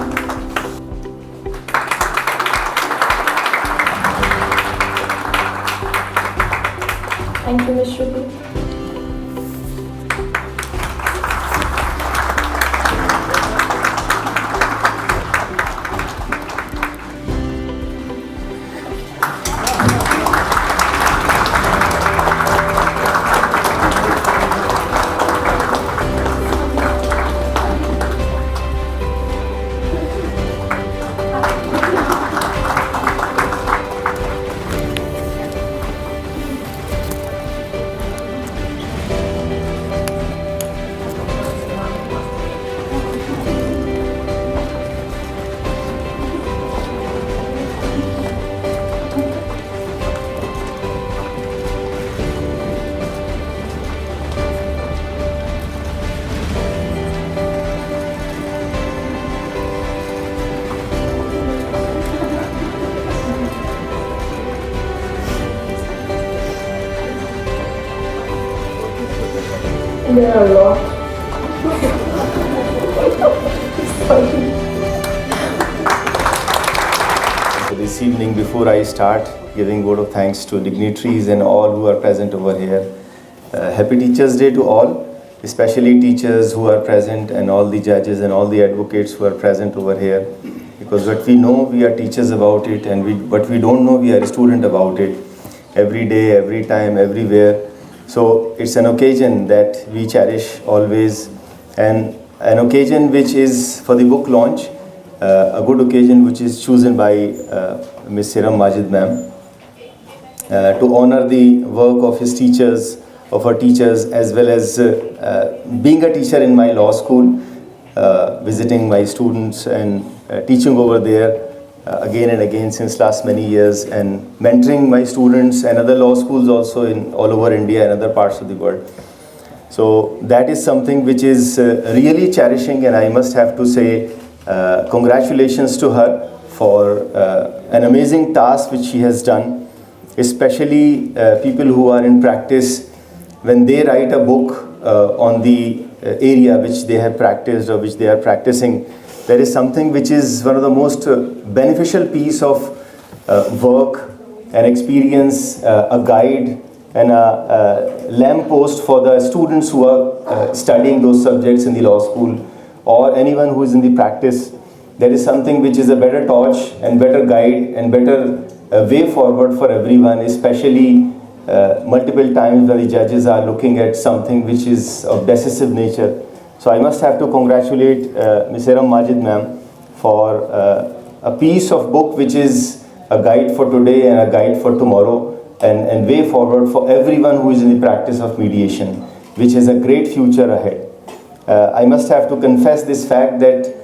Thank you, Ms. Shruti. There are a lot. Sorry. So this evening, before I start giving vote of thanks to dignitaries and all who are present over here, Happy Teachers Day to all, especially teachers who are present and all the judges and all the advocates who are present over here. Because what we know, we are teachers about it, and what we don't know, we are a student about it. Every day, every time, everywhere. So it's an occasion that we cherish always, and an occasion which is for the book launch, a good occasion which is chosen by Ms. Iram Majid ma'am to honor the work of his teachers, of her teachers, as well as being a teacher in my law school, visiting my students and teaching over there again and again since last many years, and mentoring my students and other law schools also in all over India and other parts of the world. So that is something which is really cherishing, and I must have to say congratulations to her for an amazing task which she has done, especially people who are in practice. When they write a book on the area which they have practiced or which they are practicing, there is something which is one of the most beneficial piece of work and experience, a guide and a lamppost for the students who are studying those subjects in the law school, or anyone who is in the practice. There is something which is a better torch and better guide and better way forward for everyone, especially multiple times when the judges are looking at something which is of decisive nature. So I must have to congratulate Ms. Iram Majid ma'am for a piece of book which is a guide for today and a guide for tomorrow, and way forward for everyone who is in the practice of mediation, which has a great future ahead. I must have to confess this fact that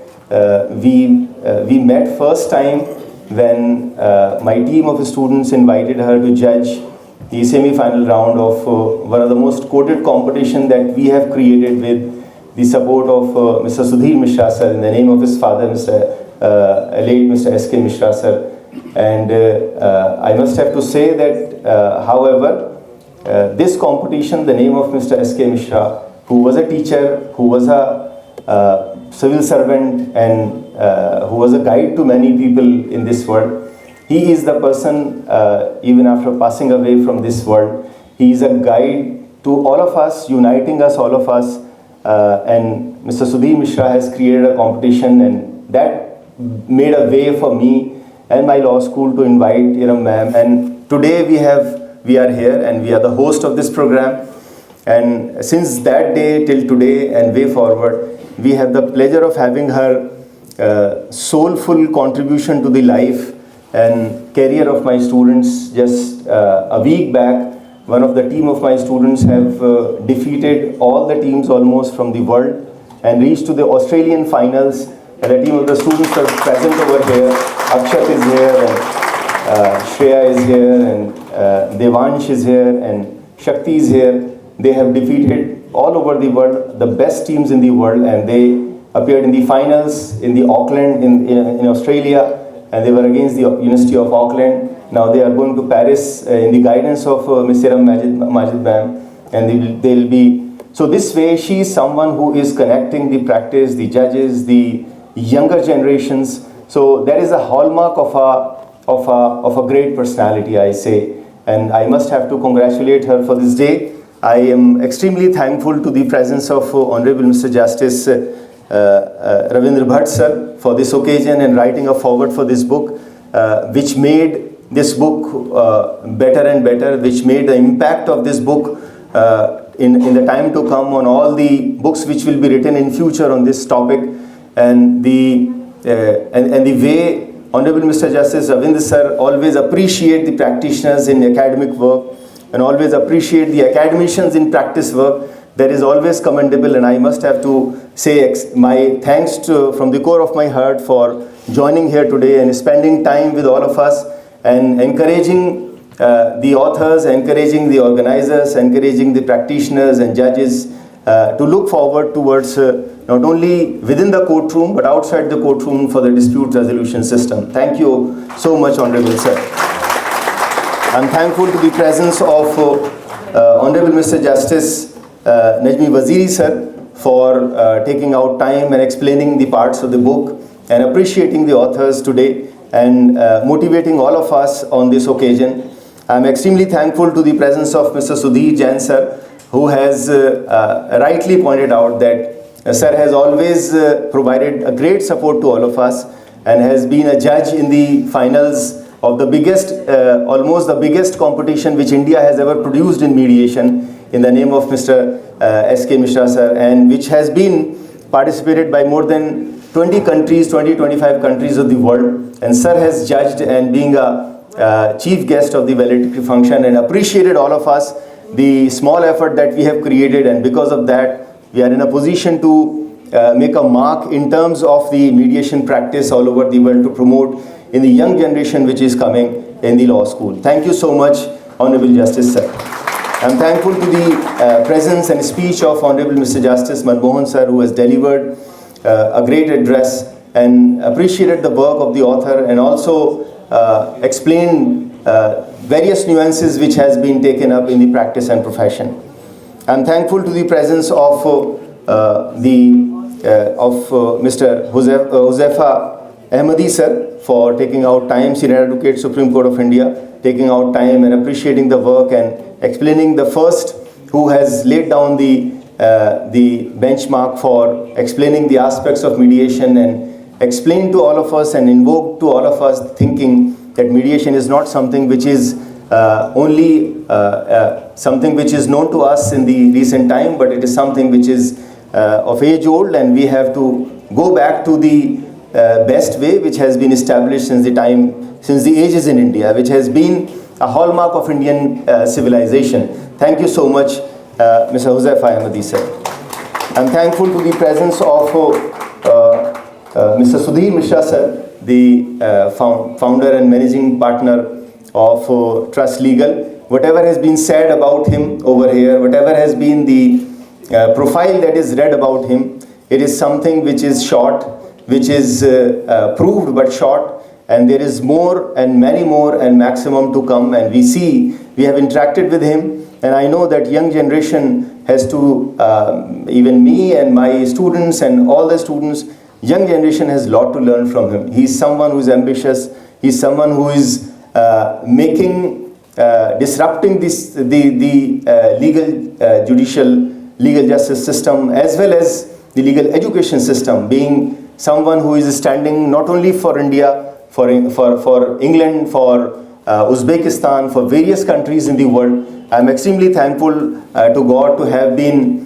we met first time when my team of students invited her to judge the semi-final round of one of the most quoted competition that we have created with the support of Mr. Sudhir Mishra sir in the name of his father, late Mr. S.K. Mishra sir. And I must have to say that, however, this competition, the name of Mr. S.K. Mishra, who was a teacher, who was a civil servant, and who was a guide to many people in this world. He is the person, even after passing away from this world, he is a guide to all of us, uniting us, all of us. And Mr. Sudhir Mishra has created a competition, and that made a way for me and my law school to invite Iram ma'am. And today we are here and we are the host of this program. And since that day till today and way forward, we have the pleasure of having her soulful contribution to the life and career of my students. Just a week back, one of the team of my students have defeated all the teams almost from the world and reached to the Australian finals. And a team of the students are present over here. Akshat is here, and Shreya is here, and Devansh is here, and Shakti is here. They have defeated all over the world the best teams in the world, and they appeared in the finals in the Auckland in Australia, and they were against the University of Auckland. Now they are going to Paris in the guidance of Ms. Iram Majid ma'am, and they'll be. So this way, she is someone who is connecting the practice, the judges, the younger generations. So that is a hallmark of a great personality, I say. And I must have to congratulate her for this day. I am extremely thankful to the presence of Honorable Mr. Justice Ravindra Bhatt sir for this occasion and writing a foreword for this book, which made this book better and better, which made the impact of this book in the time to come on all the books which will be written in future on this topic. And the way Honorable Mr. Justice Ravindra sir always appreciate the practitioners in academic work and always appreciate the academicians in practice work, that is always commendable. And I must have to say my thanks from the core of my heart for joining here today and spending time with all of us and encouraging the authors, encouraging the organizers, encouraging the practitioners and judges to look forward towards not only within the courtroom but outside the courtroom for the dispute resolution system. Thank you so much, Honorable Sir. I'm thankful to the presence of Honorable Mr. Justice Najmi Waziri sir for taking out time and explaining the parts of the book and appreciating the authors today and motivating all of us on this occasion. I'm extremely thankful to the presence of Mr. Sudhir Jain sir, who has rightly pointed out that sir has always provided a great support to all of us and has been a judge in the finals of the biggest, almost the biggest competition which India has ever produced in mediation in the name of Mr. S.K. Mishra sir, and which has been participated by more than 20 countries, 25 countries of the world. And sir has judged and being a chief guest of the valedictory function and appreciated all of us the small effort that we have created, and because of that we are in a position to make a mark in terms of the mediation practice all over the world to promote in the young generation which is coming in the law school. Thank you so much, Honorable Justice sir. I'm thankful to the presence and speech of Honorable Mr. Justice Manmohan sir, who has delivered a great address and appreciated the work of the author and also explained various nuances which has been taken up in the practice and profession. I'm thankful to the presence of Mr. Josefa Ahmadi sir for taking out time, Senior Advocate, Supreme Court of India, taking out time and appreciating the work and explaining the first who has laid down the benchmark for explaining the aspects of mediation and explain to all of us and invoke to all of us thinking that mediation is not something which is only something which is known to us in the recent time, but it is something which is of age old, and we have to go back to the best way which has been established since the ages in India, which has been a hallmark of Indian civilization. Thank you so much, Mr. Josefa Ahmadi sir. I'm thankful to the presence of Mr. Sudhir Mishra sir, the founder and managing partner of Trust Legal, whatever has been said about him over here, whatever has been the profile that is read about him, it is something which is short, which is proved but short, and there is more and many more and maximum to come. And we have interacted with him, and I know that young generation has to, even me and my students and all the students, young generation has a lot to learn from him. He's someone who is ambitious, he's someone who is disrupting the legal justice system as well as the legal education system, being someone who is standing not only for India, for England, for Uzbekistan, for various countries in the world. I'm extremely thankful to God to have been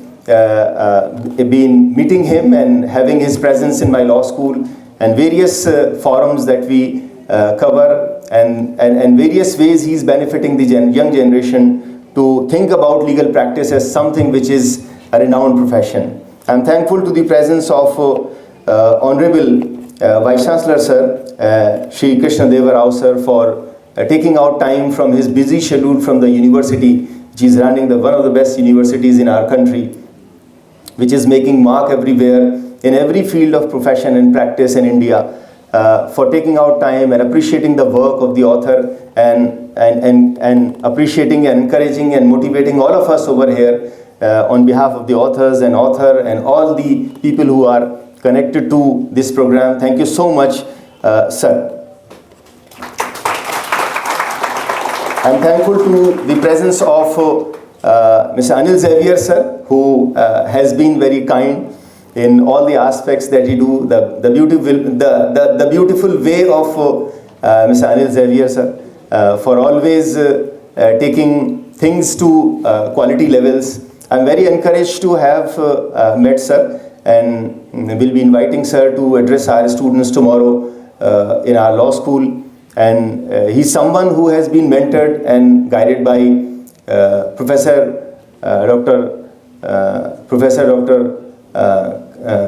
meeting him and having his presence in my law school and various forums that we cover, and various ways he's benefiting the young generation to think about legal practice as something which is a renowned profession. I'm thankful to the presence of Honorable Vice Chancellor Sir, Shri Krishna Deva Rao Sir, for taking out time from his busy schedule from the university, which is running one of the best universities in our country, which is making mark everywhere in every field of profession and practice in India, for taking out time and appreciating the work of the author and appreciating and encouraging and motivating all of us over here on behalf of the authors and author and all the people who are connected to this program. Thank you so much, sir. I'm thankful to the presence of Mr. Anil Xavier sir, who has been very kind in all the aspects that he do, the beautiful way of Mr. Anil Xavier sir, for always taking things to quality levels. I'm very encouraged to have met sir, and will be inviting sir to address our students tomorrow in our law school. And he's someone who has been mentored and guided by Professor Dr.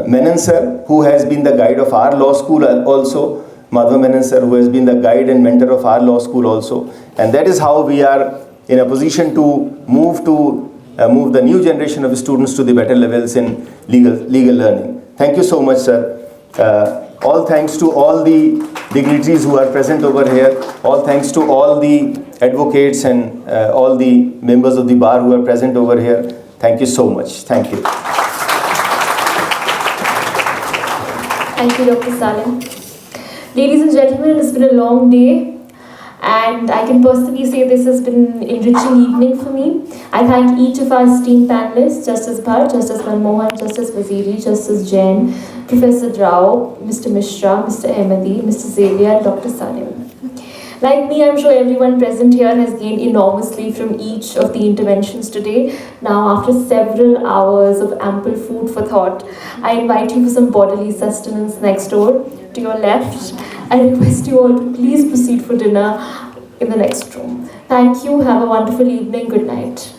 Menon sir, who has been the guide of our law school also. Madhav Menon sir, who has been the guide and mentor of our law school also. And that is how we are in a position to move the new generation of students to the better levels in legal learning. Thank you so much, sir. All thanks to all the dignitaries who are present over here. All thanks to all the advocates and all the members of the bar who are present over here. Thank you so much. Thank you. Thank you, Dr. Salim. Ladies and gentlemen, it's been a long day, and I can personally say this has been an enriching evening for me. I thank each of our esteemed panelists, Justice Bhatt, Justice Manmohan, Justice Waziri, Justice Jain, Professor Rao, Mr. Mishra, Mr. Ahmadi, Mr. Xavier, and Dr. Salim. Like me, I'm sure everyone present here has gained enormously from each of the interventions today. Now, after several hours of ample food for thought, I invite you for some bodily sustenance next door to your left. I request you all to please proceed for dinner in the next room. Thank you. Have a wonderful evening. Good night.